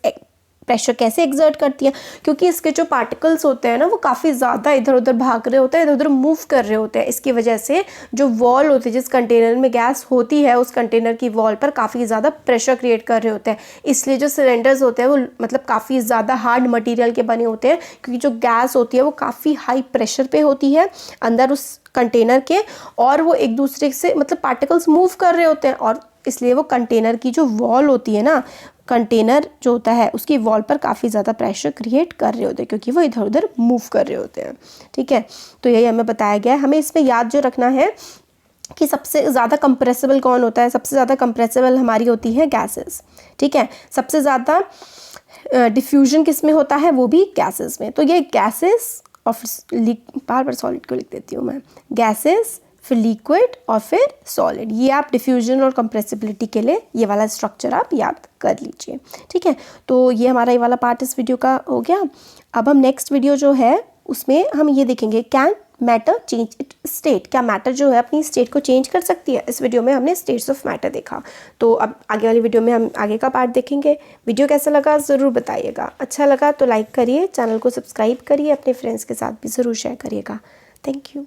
pressure कैसे एक्सर्ट करती है, क्योंकि इसके जो पार्टिकल्स होते हैं ना वो काफ़ी ज़्यादा इधर उधर भाग रहे होते हैं, इधर उधर मूव कर रहे होते हैं। इसकी वजह से जो वॉल होती है, जिस कंटेनर में गैस होती है, उस कंटेनर की वॉल पर काफ़ी ज़्यादा प्रेशर क्रिएट कर रहे होते हैं। इसलिए जो सिलेंडर्स होते हैं वो मतलब काफ़ी ज़्यादा हार्ड मटीरियल के बने होते हैं, क्योंकि जो गैस होती है वो काफ़ी हाई प्रेशर पे होती है अंदर उस कंटेनर के, और वो एक दूसरे से मतलब पार्टिकल्स मूव कर रहे होते हैं, और इसलिए वो कंटेनर की जो वॉल होती है ना, कंटेनर जो होता है उसकी वॉल पर काफ़ी ज़्यादा प्रेशर क्रिएट कर रहे होते हैं, क्योंकि वो इधर उधर मूव कर रहे होते हैं। ठीक है, तो यही हमें बताया गया है। हमें इसमें याद जो रखना है कि सबसे ज़्यादा कंप्रेसिबल कौन होता है, सबसे ज़्यादा कंप्रेसिबल हमारी होती है गैसेस। ठीक है, सबसे ज़्यादा डिफ्यूजन किस में होता है, वो भी गैसेस में। तो ये गैसेस और बार बार सॉलिड को लिख देती हूँ मैं, गैसेस फिर लिक्विड और फिर सॉलिड, ये आप डिफ्यूजन और कंप्रेसिबिलिटी के लिए ये वाला स्ट्रक्चर आप याद कर लीजिए। ठीक है, तो ये हमारा ये वाला पार्ट इस वीडियो का हो गया। अब हम नेक्स्ट वीडियो जो है उसमें हम ये देखेंगे, can matter change it state, क्या मैटर जो है अपनी स्टेट को चेंज कर सकती है। इस वीडियो में हमने स्टेट्स ऑफ मैटर देखा, तो अब आगे वाली वीडियो में हम आगे का पार्ट देखेंगे। वीडियो कैसा लगा ज़रूर बताइएगा, अच्छा लगा तो लाइक करिए, चैनल को सब्सक्राइब करिए, अपने फ्रेंड्स के साथ भी ज़रूर शेयर करिएगा। Thank you.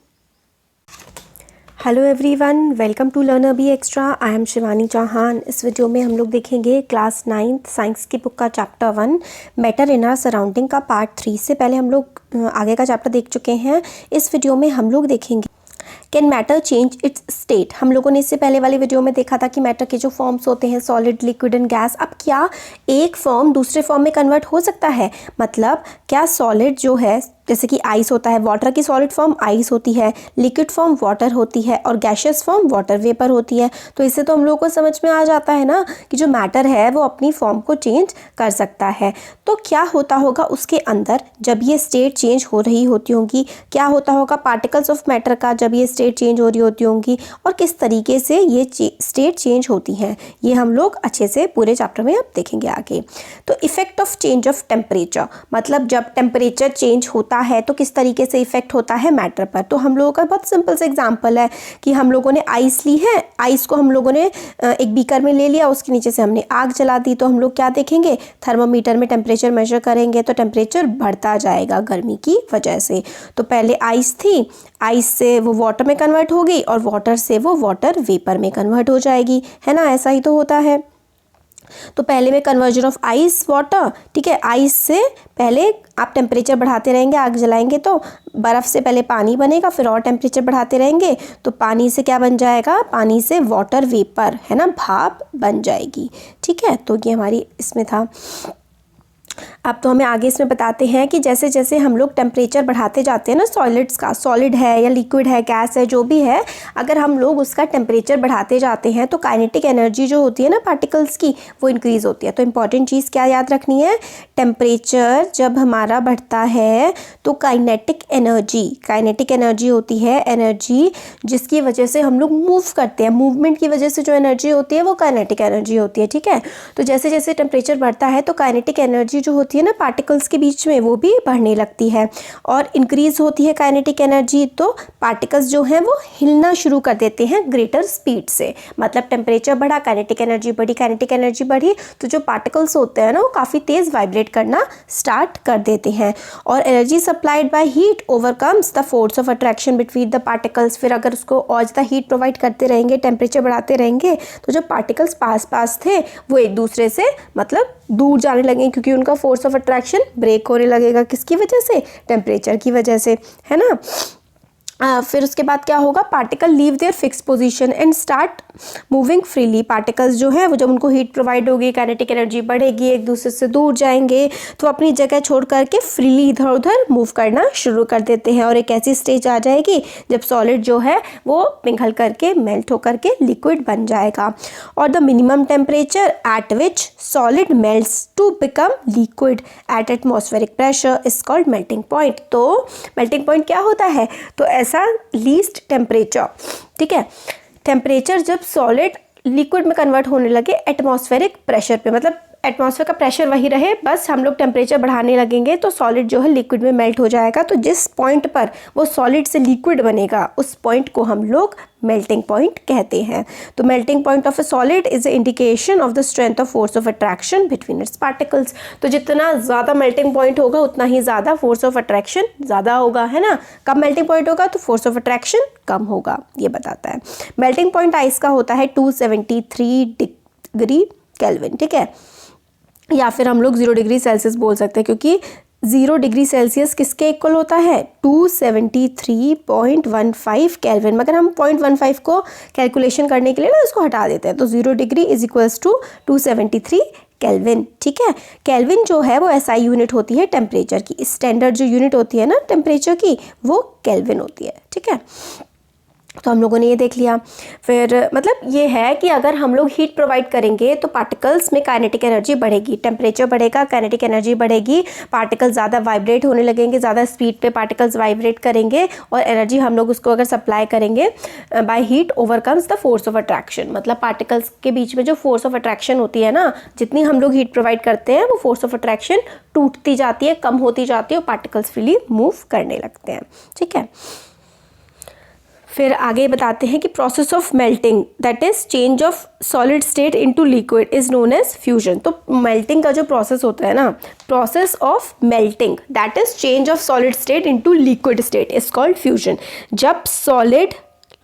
Hello everyone, welcome to learner be extra. I am Shivani Chauhan. इस वीडियो में हम लोग देखेंगे क्लास 9th साइंस की बुक का chapter 1 matter in our surrounding का पार्ट 3। से पहले हम लोग आगे का चैप्टर देख चुके हैं। इस वीडियो में हम लोग देखेंगे can matter change it's state. हम लोगों ने इससे पहले वाली वीडियो में देखा था कि मैटर के जो फॉर्म्स होते हैं सॉलिड, लिक्विड एंड गैस, अब क्या एक फॉर्म दूसरे फॉर्म में कन्वर्ट हो सकता है, मतलब क्या सॉलिड जो है जैसे कि आइस होता है, वाटर की सॉलिड फॉर्म आइस होती है, लिक्विड फॉर्म वाटर होती है और गैशियस फॉर्म वाटर वेपर होती है। तो इससे तो हम लोगों को समझ में आ जाता है ना कि जो मैटर है वो अपनी फॉर्म को चेंज कर सकता है। तो क्या होता होगा उसके अंदर जब ये स्टेट चेंज हो रही होती होंगी, क्या होता होगा पार्टिकल्स ऑफ मैटर का जब ये स्टेट चेंज हो रही होती होंगी, और किस तरीके से ये स्टेट चेंज होती हैं, ये हम लोग अच्छे से पूरे चैप्टर में अब देखेंगे आगे। तो effect of change of temperature, मतलब जब टेम्परेचर चेंज होता है तो किस तरीके से इफेक्ट होता है मैटर पर। तो हम लोगों का बहुत सिंपल सा एग्जांपल है कि हम लोगों ने आइस ली है, आइस को हम लोगों ने एक बीकर में ले लिया, उसके नीचे से हमने आग जला दी, तो हम लोग क्या देखेंगे, थर्मोमीटर में टेम्परेचर मेजर करेंगे तो टेम्परेचर बढ़ता जाएगा गर्मी की वजह से। तो पहले आइस थी, आइस से वो वाटर में कन्वर्ट हो गई और वाटर से वो वाटर वेपर में कन्वर्ट हो जाएगी, है ना, ऐसा ही तो होता है। तो पहले में कन्वर्जन ऑफ आइस वाटर, ठीक है, आइस से पहले आप टेम्परेचर बढ़ाते रहेंगे, आग जलाएंगे तो बर्फ़ से पहले पानी बनेगा, फिर और टेम्परेचर बढ़ाते रहेंगे तो पानी से क्या बन जाएगा, पानी से वाटर वेपर, है ना, भाप बन जाएगी। ठीक है, तो ये हमारी इसमें था। अब तो हमें आगे इसमें बताते हैं कि जैसे जैसे हम लोग टेम्परेचर बढ़ाते जाते हैं ना सॉलिड्स का, सॉलिड है या लिक्विड है, गैस है, जो भी है, अगर हम लोग उसका टेम्परेचर बढ़ाते जाते हैं तो काइनेटिक एनर्जी जो होती है ना पार्टिकल्स की, वो इंक्रीज़ होती है। तो इंपॉर्टेंट चीज़ क्या याद रखनी है, टेम्परेचर जब हमारा बढ़ता है तो काइनेटिक एनर्जी होती है एनर्जी जिसकी वजह से हम लोग मूव करते हैं, मूवमेंट की वजह से जो एनर्जी होती है वो काइनेटिक एनर्जी होती है, ठीक है। तो जैसे जैसे टेम्परेचर बढ़ता है तो काइनेटिक एनर्जी जो होती है ना पार्टिकल्स के बीच में वो भी बढ़ने लगती है और इंक्रीज़ होती है काइनेटिक एनर्जी, तो पार्टिकल्स जो हैं वो हिलना शुरू कर देते हैं ग्रेटर स्पीड से। मतलब टेम्परेचर बढ़ा, काइनेटिक एनर्जी बढ़ी, काइनेटिक एनर्जी बढ़ी तो जो पार्टिकल्स होते हैं ना वो काफ़ी तेज़ वाइब्रेट करना स्टार्ट कर देते हैं। और energy supplied by heat overcomes the force of attraction between the particles. फिर अगर उसको और ज़्यादा हीट प्रोवाइड करते रहेंगे, टेम्परेचर बढ़ाते रहेंगे, तो जो पार्टिकल्स पास थे वो एक दूसरे से मतलब दूर जाने लगेंगे क्योंकि उनका फोर्स ऑफ अट्रैक्शन ब्रेक होने लगेगा। किसकी वजह से, टेम्परेचर की वजह से, है ना। फिर उसके बाद क्या होगा, particle leave their fix position and start moving freely. Particles जो है वो जब उनको हीट प्रोवाइड होगी, काइनेटिक एनर्जी बढ़ेगी, एक दूसरे से दूर जाएंगे तो अपनी जगह छोड़ करके फ्रीली इधर उधर मूव करना शुरू कर देते हैं। और एक ऐसी स्टेज आ जाएगी जब सॉलिड जो है वो पिघल करके मेल्ट होकर के लिक्विड बन जाएगा। और the minimum temperature at which solid melts to become liquid at atmospheric pressure is called melting point. तो मेल्टिंग पॉइंट क्या होता है, तो ऐसा लीस्ट टेम्परेचर, ठीक है, टेम्परेचर जब सॉलिड लिक्विड में कन्वर्ट होने लगे एटमॉस्फेरिक प्रेशर पे, मतलब एटमॉस्फेयर का प्रेशर वही रहे, बस हम लोग टेम्परेचर बढ़ाने लगेंगे तो सॉलिड जो है लिक्विड में मेल्ट हो जाएगा। तो जिस पॉइंट पर वो सॉलिड से लिक्विड बनेगा उस पॉइंट को हम लोग मेल्टिंग पॉइंट कहते हैं। तो melting point of a solid is a indication of the strength of force of attraction between its particles. तो जितना ज़्यादा मेल्टिंग पॉइंट होगा उतना ही ज़्यादा फोर्स ऑफ अट्रैक्शन ज़्यादा होगा, है ना। कम मेल्टिंग पॉइंट होगा तो फोर्स ऑफ अट्रैक्शन कम होगा, ये बताता है। मेल्टिंग पॉइंट आइस का होता है 273 डिग्री केल्विन, ठीक है, या फिर हम लोग 0 डिग्री सेल्सियस बोल सकते हैं क्योंकि 0 डिग्री सेल्सियस किसके इक्वल होता है, 273.15 केल्विन। मगर हम 0.15 को कैलकुलेशन करने के लिए ना इसको हटा देते हैं, तो 0 degree is equals to 273 kelvin, ठीक है। केल्विन जो है वो एसआई यूनिट होती है टेम्परेचर की, स्टैंडर्ड जो यूनिट होती है ना टेम्परेचर की वो केल्विन होती है, ठीक है। तो हम लोगों ने ये देख लिया। फिर मतलब ये है कि अगर हम लोग हीट प्रोवाइड करेंगे तो पार्टिकल्स में काइनेटिक एनर्जी बढ़ेगी, टेम्परेचर बढ़ेगा, काइनेटिक एनर्जी बढ़ेगी, पार्टिकल्स ज़्यादा वाइब्रेट होने लगेंगे, ज़्यादा स्पीड पे पार्टिकल्स वाइब्रेट करेंगे और एनर्जी हम लोग उसको अगर सप्लाई करेंगे by heat overcomes the force of attraction. मतलब पार्टिकल्स के बीच में जो फोर्स ऑफ अट्रैक्शन होती है ना, जितनी हम लोग हीट प्रोवाइड करते हैं वो फोर्स ऑफ अट्रैक्शन टूटती जाती है, कम होती जाती है और पार्टिकल्स फ्रीली मूव करने लगते हैं, ठीक है। फिर आगे बताते हैं कि process of melting that is change of solid state into liquid is known as fusion. तो मेल्टिंग का जो प्रोसेस होता है ना, process of melting that is change of solid state into liquid state is called fusion. जब solid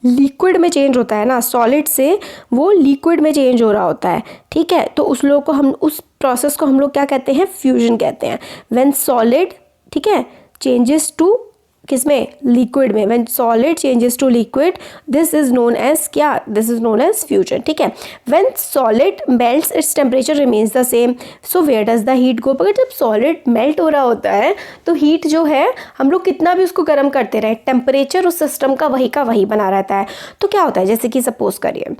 liquid में change होता है ना, सॉलिड से वो लिक्विड में चेंज हो रहा होता है, ठीक है, तो उस लोग को हम उस प्रोसेस को हम लोग क्या कहते हैं, फ्यूजन कहते हैं। व्हेन सॉलिड, ठीक है, चेंजेस टू किसमें, लिक्विड में, when solid changes to liquid this is known as क्या, this is known as fusion, ठीक है। When solid melts its temperature remains the same, so where does the heat go. अगर जब solid melt हो रहा होता है तो हीट जो है हम लोग कितना भी उसको गर्म करते रहे, टेम्परेचर उस सिस्टम का वही बना रहता है। तो क्या होता है, जैसे कि सपोज करिए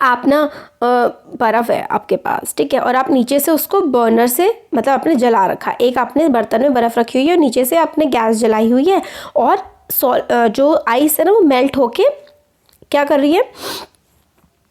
आप ना बर्फ़ है आपके पास, ठीक है, और आप नीचे से उसको बर्नर से मतलब आपने जला रखा, एक आपने बर्तन में बर्फ़ रखी हुई है और नीचे से आपने गैस जलाई हुई है और जो आइस है ना वो मेल्ट होके क्या कर रही है,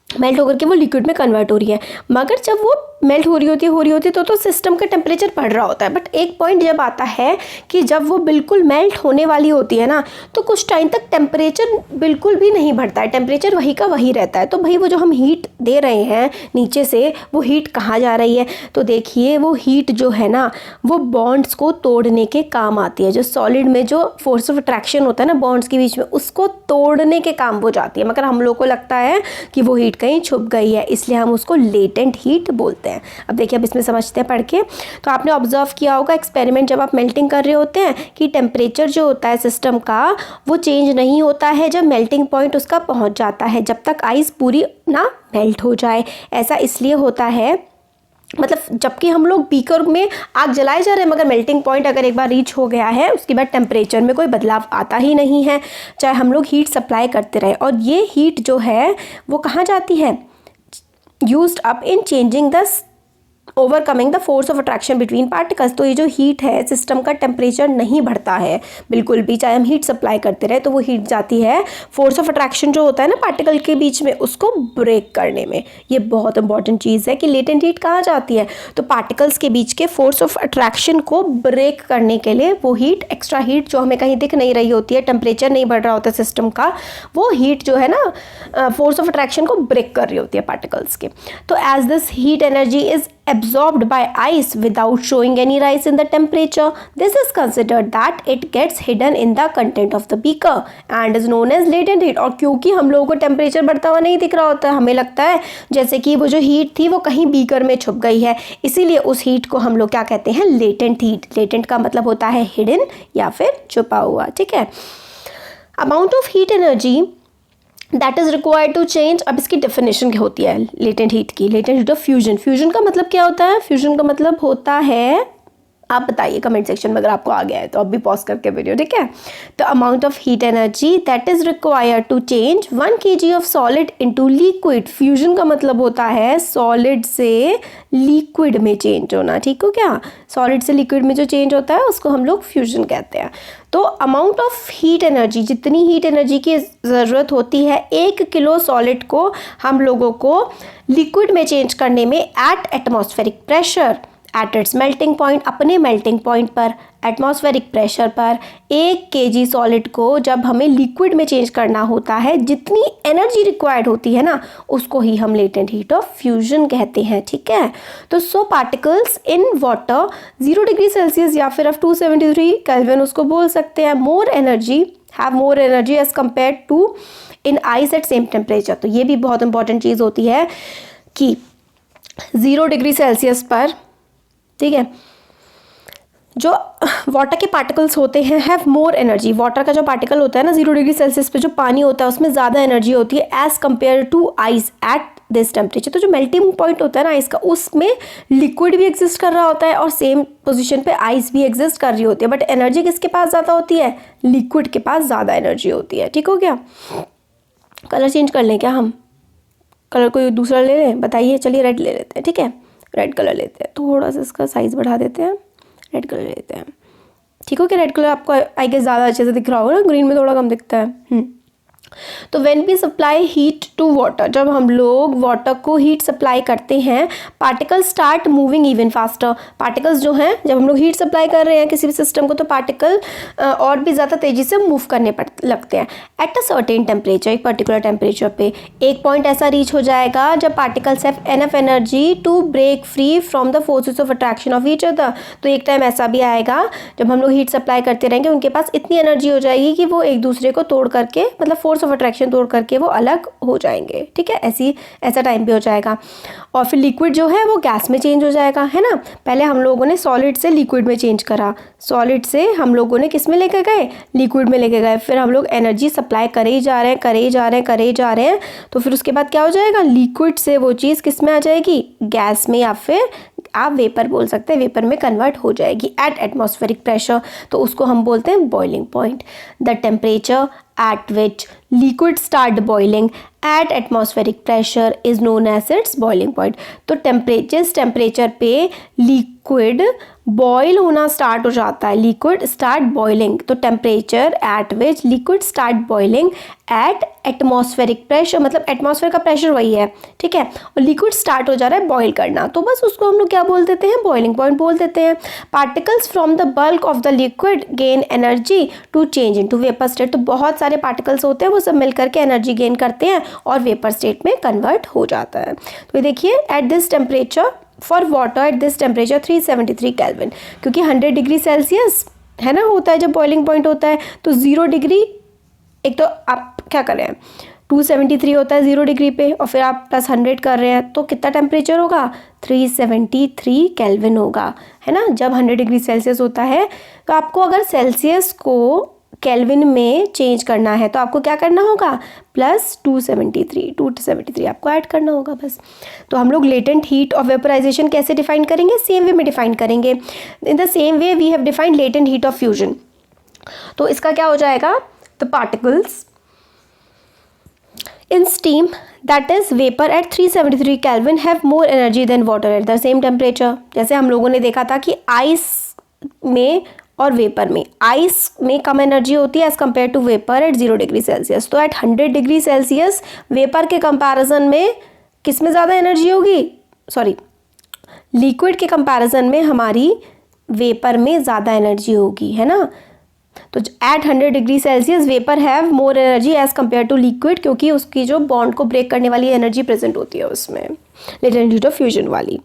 मेल्ट होकर के वो लिक्विड में कन्वर्ट हो रही है। मगर जब वो मेल्ट हो रही होती है तो सिस्टम का टेम्परेचर बढ़ रहा होता है। बट एक पॉइंट जब आता है कि जब वो बिल्कुल मेल्ट होने वाली होती है ना, तो कुछ टाइम तक टेम्परेचर बिल्कुल भी नहीं बढ़ता है, टेम्परेचर वही का वही रहता है। तो भाई वो जो हम हीट दे रहे हैं नीचे से, वो हीट कहाँ जा रही है, तो देखिए वो हीट जो है ना वो बॉन्ड्स को तोड़ने के काम आती है। जो सॉलिड में जो फोर्स ऑफ अट्रैक्शन होता है ना बॉन्ड्स के बीच में, उसको तोड़ने के काम वो जाती है। मगर हम लोग को लगता है कि वो हीट कहीं छुप गई है, इसलिए हम उसको लेटेंट हीट बोलते हैं। अब देखिए, अब इसमें समझते हैं पढ़ के। तो आपने ऑब्जर्व किया होगा एक्सपेरिमेंट जब आप मेल्टिंग कर रहे होते हैं कि टेम्परेचर जो होता है सिस्टम का वो चेंज नहीं होता है जब मेल्टिंग पॉइंट उसका पहुंच जाता है, जब तक आइस पूरी ना मेल्ट हो जाए। ऐसा इसलिए होता है मतलब जबकि हम लोग बीकर में आग जलाए जा रहे हैं, मगर मेल्टिंग पॉइंट अगर एक बार रीच हो गया है उसके बाद टेम्परेचर में कोई बदलाव आता ही नहीं है, चाहे हम लोग हीट सप्लाई करते रहे। और ये हीट जो है वो कहाँ जाती है, used up in changing the overcoming the force of attraction between particles. तो ये जो हीट है, सिस्टम का टेम्परेचर नहीं बढ़ता है बिल्कुल भी, चाहे हम हीट सप्लाई करते रहे, तो वो हीट जाती है फोर्स ऑफ अट्रैक्शन जो होता है ना पार्टिकल के बीच में, उसको ब्रेक करने में। ये बहुत इंपॉर्टेंट चीज़ है कि लेटेंट हीट कहाँ जाती है, तो पार्टिकल्स के बीच के फोर्स ऑफ अट्रैक्शन को ब्रेक करने के लिए वो हीट, एक्स्ट्रा हीट जो हमें कहीं दिख नहीं रही होती है, टेम्परेचर नहीं बढ़ रहा होता सिस्टम का, वो हीट जो है ना फोर्स ऑफ अट्रैक्शन को ब्रेक कर रही होती है पार्टिकल्स के। तो as this heat energy is absorbed by ice without showing any rise in the temperature, this is considered that it gets hidden in the content of the beaker and is known as latent heat। और क्योंकि हम लोगों को temperature बढ़ता हुआ नहीं दिख रहा होता है, हमें लगता है जैसे कि वो जो हीट थी वो कहीं बीकर में छुप गई है, इसीलिए उस हीट को हम लोग क्या कहते हैं, लेटेंट हीट। लेटेंट का मतलब होता है हिडन या फिर छुपा हुआ, ठीक है। Amount of heat energy that is required to change. अब इसकी डेफिनेशन क्या होती है लेटेंट हीट की, latent heat of fusion. Fusion का मतलब क्या होता है, फ्यूजन का मतलब होता है, आप बताइए कमेंट सेक्शन में अगर आपको आ गया है तो अब भी पॉज करके वीडियो, ठीक है। तो amount of heat energy that is required to change 1 kg of solid into liquid. Fusion का मतलब होता है सॉलिड से लिक्विड में चेंज होना, ठीक हो क्या। सॉलिड से लिक्विड में जो चेंज होता है उसको हम लोग फ्यूजन कहते हैं। तो अमाउंट ऑफ हीट एनर्जी, जितनी हीट एनर्जी की ज़रूरत होती है 1 किलो सॉलिड को हम लोगों को लिक्विड में चेंज करने में eight atmospheric pressure, at its melting point, अपने मेल्टिंग पॉइंट पर एटमॉस्फेरिक प्रेशर पर 1 kg सॉलिड को जब हमें लिक्विड में चेंज करना होता है, जितनी एनर्जी रिक्वायर्ड होती है ना, उसको ही हम लेटेंट हीट ऑफ फ्यूजन कहते हैं, ठीक है। तो so particles in water 0 degree Celsius या फिर आप 273 केल्विन उसको बोल सकते हैं, more energy, have more energy as compare to in ice at same temperature. तो ये भी बहुत इंपॉर्टेंट चीज़ होती है कि 0 डिग्री सेल्सियस पर, ठीक है, जो वाटर के पार्टिकल्स होते हैं हैव मोर एनर्जी। वाटर का जो पार्टिकल होता है ना 0 डिग्री सेल्सियस पे जो पानी होता है उसमें ज़्यादा एनर्जी होती है as compare to ice at this temperature. तो जो मेल्टिंग पॉइंट होता है ना आइस का, उसमें लिक्विड भी एग्जिस्ट कर रहा होता है और सेम पोजीशन पे आइस भी एग्जिस्ट कर रही होती है, बट एनर्जी किसके पास ज़्यादा होती है, लिक्विड के पास ज़्यादा एनर्जी होती है, ठीक हो गया। कलर चेंज कर लें क्या, हम कलर कोई दूसरा ले लें, बताइए। चलिए रेड ले लेते हैं, ठीक है, रेड कलर लेते हैं, थोड़ा सा इसका साइज़ बढ़ा देते हैं, रेड कलर लेते हैं, ठीक हो क्या। रेड कलर आपको आई गेस ज़्यादा अच्छे से दिख रहा होगा ना, ग्रीन में थोड़ा कम दिखता है। तो when we supply heat to water, जब हम लोग वाटर को हीट सप्लाई करते हैं, particles start moving even faster. Particles जो हैं, जब हम लोग हीट सप्लाई कर रहे हैं किसी भी सिस्टम को, तो पार्टिकल और भी ज़्यादा तेज़ी से मूव करने लगते हैं एट अ सर्टेन टेम्परेचर। एक पर्टिकुलर टेम्परेचर पे एक पॉइंट ऐसा रीच हो जाएगा जब particles have enough energy to break free from the forces of attraction of each other. तो एक टाइम ऐसा भी आएगा जब हम लोग हीट सप्लाई करते रहेंगे, उनके पास इतनी एनर्जी हो जाएगी कि वो एक दूसरे को तोड़ करके, मतलब फोर्स ऑफ अट्रैक्शन तोड़ करके वो अलग हो जाएंगे, ठीक है। ऐसा टाइम भी हो जाएगा। और फिर लिक्विड जो है वो गैस में चेंज हो जाएगा, है ना। पहले हम लोगों ने सॉलिड से लिक्विड में चेंज करा, सॉलिड से हम लोगों ने किस में लेके गए, लिक्विड में लेके गए, फिर हम लोग एनर्जी सप्लाई करे ही जा रहे हैं, तो फिर उसके बाद क्या हो जाएगा, लिक्विड से वो चीज़ किस में आ जाएगी, गैस में, या फिर आप वेपर बोल सकते हैं, वेपर में कन्वर्ट हो जाएगी एट एटमॉस्फेरिक प्रेशर। तो उसको हम बोलते हैं boiling point. The temperature at which liquid start boiling at atmospheric pressure is known as its boiling point। तो टेम्परेचर पे लिक्विड बॉयल होना स्टार्ट हो जाता है, लिक्विड स्टार्ट बॉइलिंग। तो temperature at which liquid start boiling eight atmospheric pressure, मतलब atmosphere का pressure वही है, ठीक है, और लिक्विड स्टार्ट हो जा रहा है बॉयल करना, तो बस उसको हम लोग क्या बोल देते हैं, बॉइलिंग पॉइंट बोल देते हैं। Particles from the bulk of the liquid gain energy to change into vapour state. तो बहुत सारे पार्टिकल्स होते हैं, वो सब मिलकर के एनर्जी गेन करते हैं और वेपर स्टेट में कन्वर्ट हो जाता है। तो ये देखिए, eight this temperature for water at this temperature 373 kelvin, क्योंकि 100 डिग्री सेल्सियस है ना होता है जब बॉइलिंग पॉइंट होता है, तो 0 डिग्री, एक तो आप क्या कर रहे हैं 273 होता है 0 डिग्री पे, और फिर आप प्लस 100 कर रहे हैं, तो कितना टेम्परेचर होगा, 373 केल्विन होगा, है ना। जब 100 डिग्री सेल्सियस होता है, तो आपको अगर सेल्सियस को केल्विन में चेंज करना है तो आपको क्या करना होगा, प्लस 273 आपको ऐड करना होगा बस। तो हम लोग लेटेंट हीट ऑफ वेपोराइजेशन कैसे डिफाइन करेंगे, सेम वे में डिफाइन करेंगे। In the same way we have defined latent heat of fusion. तो इसका क्या हो जाएगा, the particles in steam that is vapour at 373 kelvin have more energy than water at the same temperature. जैसे हम लोगों ने देखा था कि आइस में और वेपर में, आइस में कम एनर्जी होती है as compare to vapour at 0 degree Celsius. तो एट 100 डिग्री सेल्सियस वेपर के कंपैरिजन में किस में ज़्यादा एनर्जी होगी, सॉरी लिक्विड के कंपैरिजन में हमारी वेपर में ज़्यादा एनर्जी होगी, है ना। तो at 100 degree Celsius vapour have more energy as compare to liquid, क्योंकि उसकी जो बॉन्ड को ब्रेक करने वाली एनर्जी प्रेजेंट होती है उसमें, लेटेंट हीट ऑफ फ्यूजन वाली।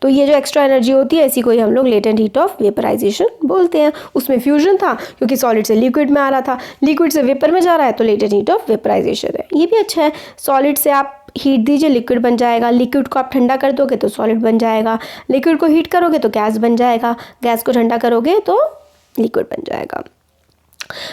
तो ये जो एक्स्ट्रा एनर्जी होती है इसी को ही हम लोग लेटेंट हीट ऑफ वेपराइजेशन बोलते हैं। उसमें फ्यूजन था क्योंकि सॉलिड से लिक्विड में आ रहा था, लिक्विड से वेपर में जा रहा है तो लेटेंट हीट ऑफ वेपराइजेशन है। ये भी अच्छा है, सॉलिड से आप हीट दीजिए लिक्विड बन जाएगा, लिक्विड को आप ठंडा कर दोगे तो सॉलिड बन जाएगा, लिक्विड को हीट करोगे तो गैस बन जाएगा, गैस को ठंडा करोगे तो लिक्विड बन जाएगा।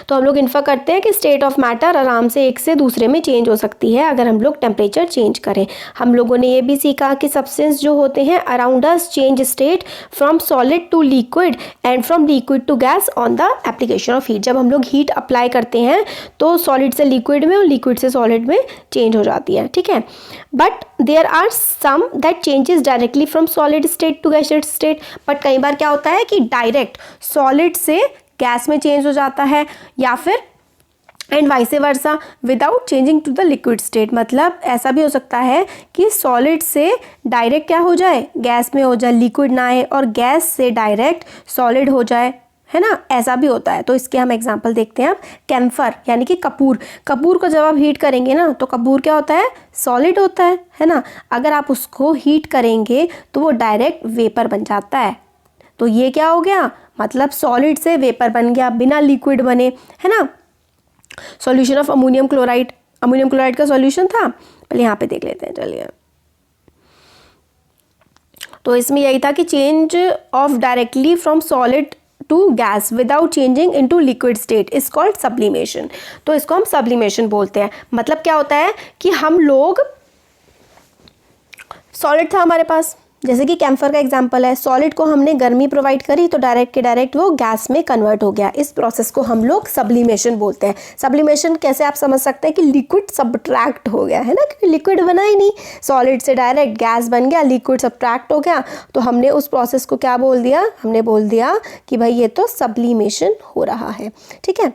तो हम लोग इन्फर करते हैं कि स्टेट ऑफ मैटर आराम से एक से दूसरे में चेंज हो सकती है अगर हम लोग टेम्परेचर चेंज करें। हम लोगों ने ये भी सीखा कि सब्सटेंस जो होते हैं around us change state from solid to liquid and from liquid to gas on the application of heat. जब हम लोग हीट अप्लाई करते हैं तो सॉलिड से लिक्विड में और लिक्विड से सॉलिड में चेंज हो जाती है, ठीक है। But there are some that changes directly from solid state to gaseous state. But कई बार क्या होता है कि डायरेक्ट सॉलिड से गैस में चेंज हो जाता है या फिर and vice versa without changing to the liquid state. मतलब ऐसा भी हो सकता है कि सॉलिड से डायरेक्ट क्या हो जाए, गैस में हो जाए, लिक्विड ना आए, और गैस से डायरेक्ट सॉलिड हो जाए, है ना, ऐसा भी होता है। तो इसके हम एग्जांपल देखते हैं अब। कैम्फर यानी कि कपूर, कपूर को जब आप हीट करेंगे ना तो कपूर क्या होता है, सॉलिड होता है ना। अगर आप उसको हीट करेंगे तो वो डायरेक्ट वेपर बन जाता है। तो ये क्या हो गया, मतलब सॉलिड से वेपर बन गया बिना लिक्विड बने, है ना। Solution of ammonium chloride, ammonium chloride का सॉल्यूशन था, पहले यहाँ पे देख लेते हैं, चलिए। तो इसमें यही था कि change of directly from solid to gas without changing into liquid state is called sublimation. तो इसको हम सब्लिमेशन बोलते हैं। मतलब क्या होता है कि हम लोग, सॉलिड था हमारे पास, जैसे कि कैम्फर का एग्जांपल है, सॉलिड को हमने गर्मी प्रोवाइड करी तो डायरेक्ट के डायरेक्ट वो गैस में कन्वर्ट हो गया। इस प्रोसेस को हम लोग सब्लिमेशन बोलते हैं। सब्लिमेशन कैसे आप समझ सकते हैं कि लिक्विड सब्ट्रैक्ट हो गया, है ना, क्योंकि लिक्विड बना ही नहीं, सॉलिड से डायरेक्ट गैस बन गया, लिक्विड सब्ट्रैक्ट हो गया। तो हमने उस प्रोसेस को क्या बोल दिया, हमने बोल दिया कि भाई ये तो सब्लिमेशन हो रहा है, ठीक है।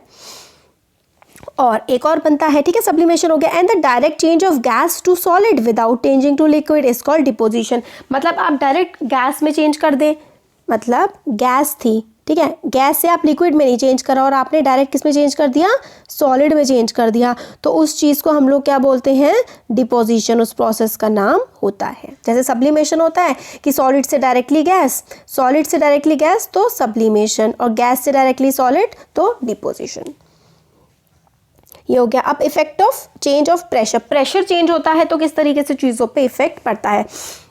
और एक और बनता है, ठीक है, सब्लिमेशन हो गया। And the direct change of gas to solid without changing to liquid is called deposition. मतलब आप डायरेक्ट गैस में चेंज कर दें, मतलब गैस थी, ठीक है, गैस से आप लिक्विड में नहीं चेंज करा और आपने डायरेक्ट किस में चेंज कर दिया, सॉलिड में चेंज कर दिया, तो उस चीज़ को हम लोग क्या बोलते हैं, डिपोजिशन, उस प्रोसेस का नाम होता है। जैसे सब्लिमेशन होता है कि सॉलिड से डायरेक्टली गैस, सॉलिड से डायरेक्टली गैस तो सब्लिमेशन, और गैस से डायरेक्टली सॉलिड तो डिपोजिशन। ये हो गया। अब effect of change of pressure, pressure change होता है तो किस तरीके से चीज़ों पे इफेक्ट पड़ता है।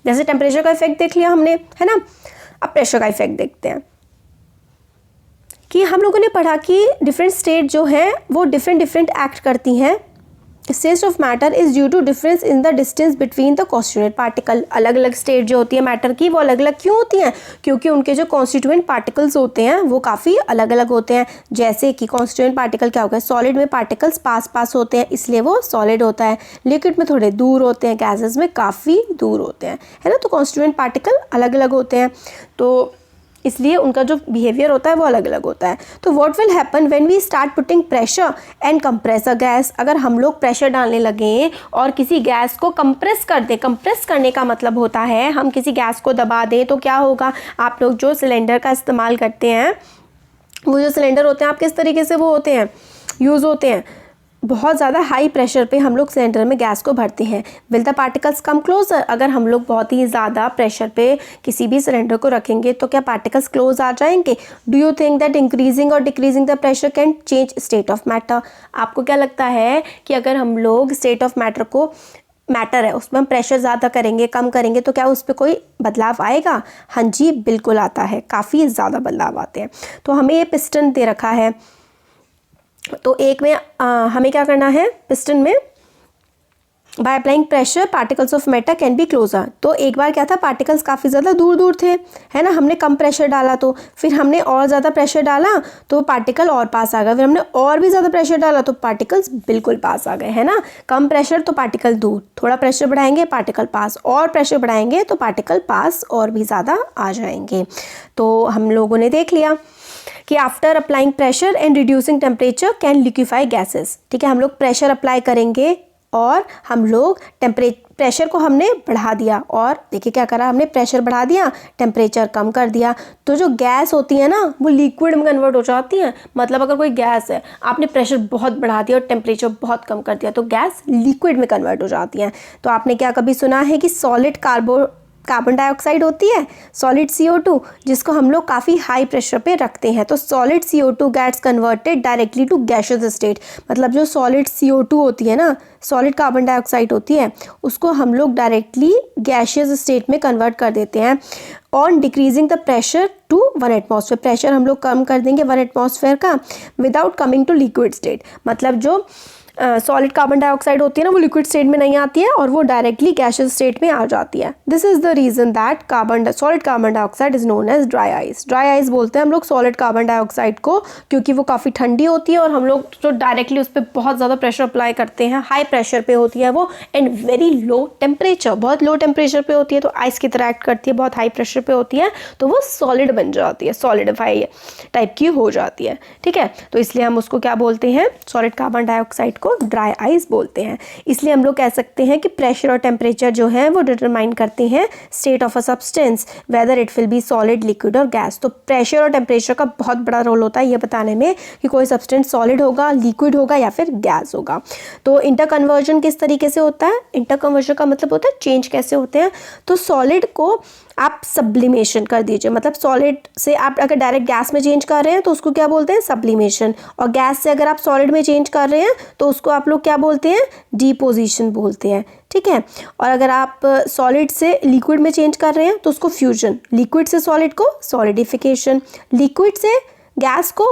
जैसे टेम्परेचर का इफेक्ट देख लिया हमने, है ना। अब प्रेशर का इफेक्ट देखते हैं कि हम लोगों ने पढ़ा कि डिफरेंट स्टेट जो है वो डिफरेंट एक्ट करती हैं। State of matter is due to difference in the distance between the constituent particle. अलग अलग स्टेट जो होती है मैटर की वो अलग अलग क्यों होती हैं, क्योंकि उनके जो कॉन्स्टिट्यूएंट पार्टिकल्स होते हैं वो काफ़ी अलग अलग होते हैं। जैसे कि कॉन्स्टिट्यूएंट पार्टिकल क्या होगा, सॉलिड में पार्टिकल्स पास होते हैं इसलिए वो सॉलिड होता है, लिक्विड में थोड़े दूर होते हैं, गैसेस में काफ़ी दूर होते हैं, है ना। तो कॉन्स्टिट्यूएंट पार्टिकल अलग अलग होते हैं तो इसलिए उनका जो बिहेवियर होता है वो अलग अलग होता है। तो what will happen when we start putting pressure and compress a gas. अगर हम लोग प्रेशर डालने लगे और किसी गैस को कंप्रेस कर दें, कंप्रेस करने का मतलब होता है हम किसी गैस को दबा दें, तो क्या होगा, आप लोग जो सिलेंडर का इस्तेमाल करते हैं, वो जो सिलेंडर होते हैं आप किस तरीके से वो होते हैं, यूज़ होते हैं, बहुत ज़्यादा हाई प्रेशर पे हम लोग सिलेंडर में गैस को भरते हैं। Will the particles come closer, अगर हम लोग बहुत ही ज़्यादा प्रेशर पे किसी भी सिलेंडर को रखेंगे तो क्या पार्टिकल्स क्लोज आ जाएंगे। Do you think that increasing और decreasing the pressure can change state of matter. आपको क्या लगता है कि अगर हम लोग स्टेट ऑफ मैटर को, मैटर है उसमें हम प्रेशर ज़्यादा करेंगे कम करेंगे तो क्या उस पर कोई बदलाव आएगा। हाँ जी बिल्कुल आता है, काफ़ी ज़्यादा बदलाव आते हैं। तो हमें ये पिस्टन दे रखा है, तो एक में हमें क्या करना है, पिस्टन में by applying pressure particles of matter can be closer. तो एक बार क्या था, पार्टिकल्स काफ़ी ज़्यादा दूर दूर थे, है ना, हमने कम प्रेशर डाला, तो फिर हमने और ज़्यादा प्रेशर डाला तो पार्टिकल और पास आ गए, फिर हमने और भी ज़्यादा प्रेशर डाला तो पार्टिकल्स बिल्कुल पास आ गए, है ना। कम प्रेशर तो पार्टिकल दूर, थोड़ा प्रेशर बढ़ाएंगे पार्टिकल पास, और प्रेशर बढ़ाएंगे तो पार्टिकल पास और भी ज़्यादा आ जाएंगे। तो हम लोगों ने देख लिया कि after applying pressure and reducing temperature can liquefy gases. ठीक है, हम लोग प्रेशर अप्लाई करेंगे और हम लोग प्रेशर को हमने बढ़ा दिया, और देखिए क्या करा, हमने प्रेशर बढ़ा दिया, टेम्परेचर कम कर दिया, तो जो गैस होती है ना वो लिक्विड में कन्वर्ट हो जाती है। मतलब अगर कोई गैस है, आपने प्रेशर बहुत बढ़ा दिया और टेम्परेचर बहुत कम कर दिया, तो गैस लिक्विड में कन्वर्ट हो जाती है। तो आपने क्या कभी सुना है कि सॉलिड कार्बन डाइऑक्साइड होती है, सॉलिड CO2, जिसको हम लोग काफ़ी हाई प्रेशर पे रखते हैं, तो solid CO2 gets converted directly to gaseous state. मतलब जो सॉलिड CO2 होती है ना, सॉलिड कार्बन डाइऑक्साइड होती है, उसको हम लोग डायरेक्टली गैसियस स्टेट में कन्वर्ट कर देते हैं on decreasing the pressure to 1 atmosphere. Pressure हम लोग कम कर देंगे 1 एटमॉस्फेयर का without coming to liquid state. मतलब जो सॉलिड कार्बन डाइऑक्साइड होती है ना, वो लिक्विड स्टेट में नहीं आती है और वो डायरेक्टली गैसियस स्टेट में आ जाती है। This is the reason that solid carbon dioxide is known as dry ice. Dry ice बोलते हैं हम लोग सॉलिड कार्बन डाइऑक्साइड को, क्योंकि वो काफ़ी ठंडी होती है और हम लोग जो डायरेक्टली उस पर बहुत ज़्यादा प्रेशर अप्लाई करते हैं, हाई प्रेशर पे होती है वो, एंड वेरी लो टेम्परेचर, बहुत लो टेम्परेचर पे होती है, तो आइस की तरह एक्ट करती है। बहुत हाई प्रेशर पे होती है तो वो सॉलिड बन जाती है, सॉलिडिफाई टाइप की हो जाती है। ठीक है, तो इसलिए हम उसको क्या बोलते हैं, सॉलिड कार्बन डाइऑक्साइड को ड्राई आइस बोलते हैं। इसलिए हम लोग कह सकते हैं कि प्रेशर और टेम्परेचर जो है वो डिटरमाइन करते हैं state of a substance, whether it will be solid, liquid और गैस। तो प्रेशर और टेम्परेचर का बहुत बड़ा रोल होता है ये बताने में कि कोई सब्सटेंस सॉलिड होगा, लिक्विड होगा या फिर गैस होगा। तो इंटरकन्वर्जन किस तरीके से होता है, इंटरकन्वर्जन का मतलब होता है चेंज कैसे होते हैं। तो सॉलिड को आप सब्लिमेशन कर दीजिए, मतलब सॉलिड से आप अगर डायरेक्ट गैस में चेंज कर रहे हैं तो उसको क्या बोलते हैं, सब्लिमेशन, और गैस से अगर आप सॉलिड में चेंज कर रहे हैं तो उसको आप लोग क्या बोलते हैं, डिपोजिशन बोलते हैं। ठीक है, और अगर आप सॉलिड से लिक्विड में चेंज कर रहे हैं तो उसको फ्यूजन, लिक्विड से सॉलिड को सॉलिडिफिकेशन, लिक्विड से गैस को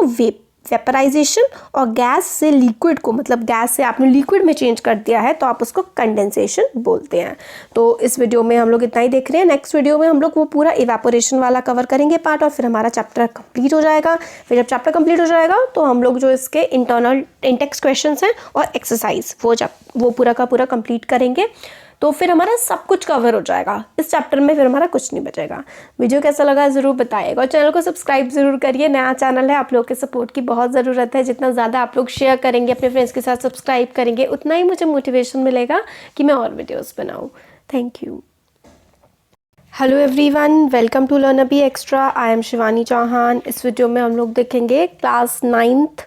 वेपराइजेशन, और गैस से लिक्विड को, मतलब गैस से आपने लिक्विड में चेंज कर दिया है तो आप उसको कंडेंसेशन बोलते हैं। तो इस वीडियो में हम लोग इतना ही देख रहे हैं। नेक्स्ट वीडियो में हम लोग वो पूरा इवेपोरेशन वाला कवर करेंगे पार्ट, और फिर हमारा चैप्टर कंप्लीट हो जाएगा। फिर जब चैप्टर कंप्लीट हो जाएगा तो हम लोग जो इसके इंटरनल इंटेक्स क्वेश्चंस हैं और एक्सरसाइज वो पूरा का पूरा कंप्लीट करेंगे, तो फिर हमारा सब कुछ कवर हो जाएगा इस चैप्टर में, फिर हमारा कुछ नहीं बचेगा। वीडियो कैसा लगा ज़रूर बताइएगा, और चैनल को सब्सक्राइब ज़रूर करिए। नया चैनल है, आप लोग के सपोर्ट की बहुत ज़रूरत है। जितना ज़्यादा आप लोग शेयर करेंगे, अपने फ्रेंड्स के साथ सब्सक्राइब करेंगे, उतना ही मुझे मोटिवेशन मिलेगा कि मैं और वीडियोज़ बनाऊँ। Thank you. Hello everyone, welcome to learn अभी extra. I am Shivani Chauhan. इस वीडियो में हम लोग देखेंगे क्लास 9th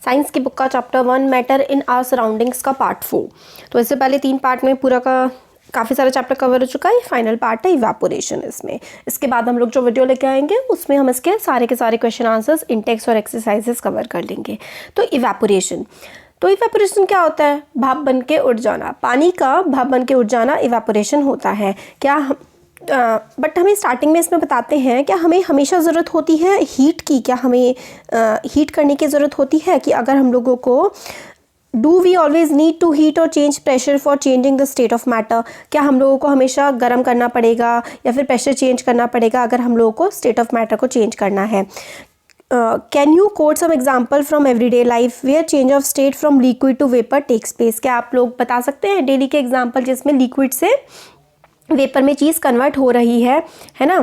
साइंस की बुक का chapter 1 matter in our surroundings का पार्ट 4। तो इससे पहले 3 पार्ट में पूरा का काफ़ी सारा चैप्टर कवर हो चुका है। फाइनल पार्ट है इवेपोरेशन इसमें। इसके बाद हम लोग जो वीडियो लेके आएंगे उसमें हम इसके सारे के सारे क्वेश्चन आंसर्स, इंटेक्स और एक्सरसाइजेस कवर कर लेंगे। तो इवेपोरेशन क्या होता है, भाप बन के उड़ जाना, पानी का भाप बन के उड़ जाना इवेपोरेशन होता है। बट हमें स्टार्टिंग में इसमें बताते हैं, क्या हमें हमेशा ज़रूरत होती है हीट की, क्या हमें हीट करने की ज़रूरत होती है, कि अगर हम लोगों को do we always need to heat और change pressure for changing the state of matter, क्या हम लोगों को हमेशा गर्म करना पड़ेगा या फिर प्रेशर चेंज करना पड़ेगा अगर हम लोगों को स्टेट ऑफ मैटर को चेंज करना है। Can you quote some example from everyday life where change of state from liquid to vapour takes place. क्या आप लोग बता सकते हैं डेली के एग्जाम्पल जिसमें लिक्विड से वेपर में चीज़ कन्वर्ट हो रही है ना,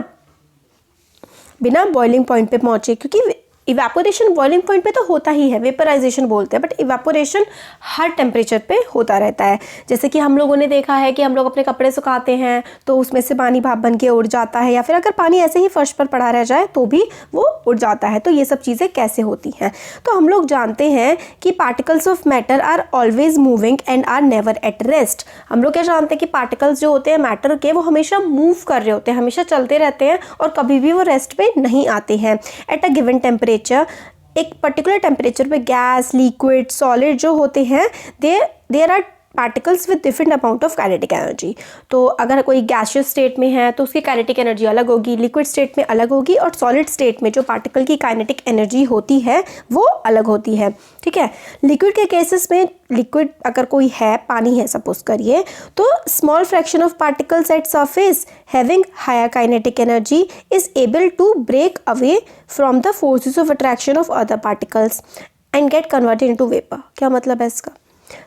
बिना बॉइलिंग पॉइंट पे पहुंचे, क्योंकि इवेपोरेशन बॉइलिंग पॉइंट पे तो होता ही है, वेपराइजेशन बोलते हैं, बट इवेपोरेशन हर टेम्परेचर पे होता रहता है। जैसे कि हम लोगों ने देखा है कि हम लोग अपने कपड़े सुखाते हैं तो उसमें से पानी भाप बन के उड़ जाता है, या फिर अगर पानी ऐसे ही फर्श पर पड़ा रह जाए तो भी वो उड़ जाता है। तो ये सब चीज़ें कैसे होती हैं, तो हम लोग जानते हैं कि particles of matter are always moving and are never at rest. हम लोग क्या जानते हैं कि पार्टिकल्स जो होते हैं मैटर के, वो हमेशा मूव कर रहे होते हैं, हमेशा चलते रहते हैं और कभी भी वो रेस्ट पे नहीं आते हैं। एट अ गिवन टेम्परेचर, एक पर्टिकुलर टेम्परेचर पे गैस, लिक्विड, सॉलिड जो होते हैं, there are particles with different amount of kinetic energy. तो अगर कोई गैसियस स्टेट में है तो उसकी काइनेटिक एनर्जी अलग होगी, लिक्विड स्टेट में अलग होगी, और सॉलिड स्टेट में जो पार्टिकल की काइनेटिक एनर्जी होती है वो अलग होती है। ठीक है, लिक्विड के केसेस में, लिक्विड अगर कोई है, पानी है सपोज करिए, तो small fraction of particles at surface having higher kinetic energy is able to break away from the forces of attraction of other particles and get converted into vapour. क्या मतलब है इसका?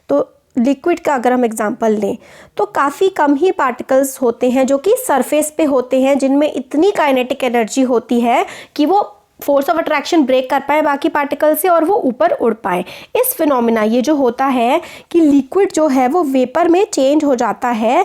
तो लिक्विड का अगर हम एग्जांपल लें तो काफ़ी कम ही पार्टिकल्स होते हैं जो कि सरफेस पे होते हैं, जिनमें इतनी काइनेटिक एनर्जी होती है कि वो फोर्स ऑफ अट्रैक्शन ब्रेक कर पाए बाकी पार्टिकल से और वो ऊपर उड़ पाए। इस फिनोमिना, ये जो होता है कि लिक्विड जो है वो वेपर में चेंज हो जाता है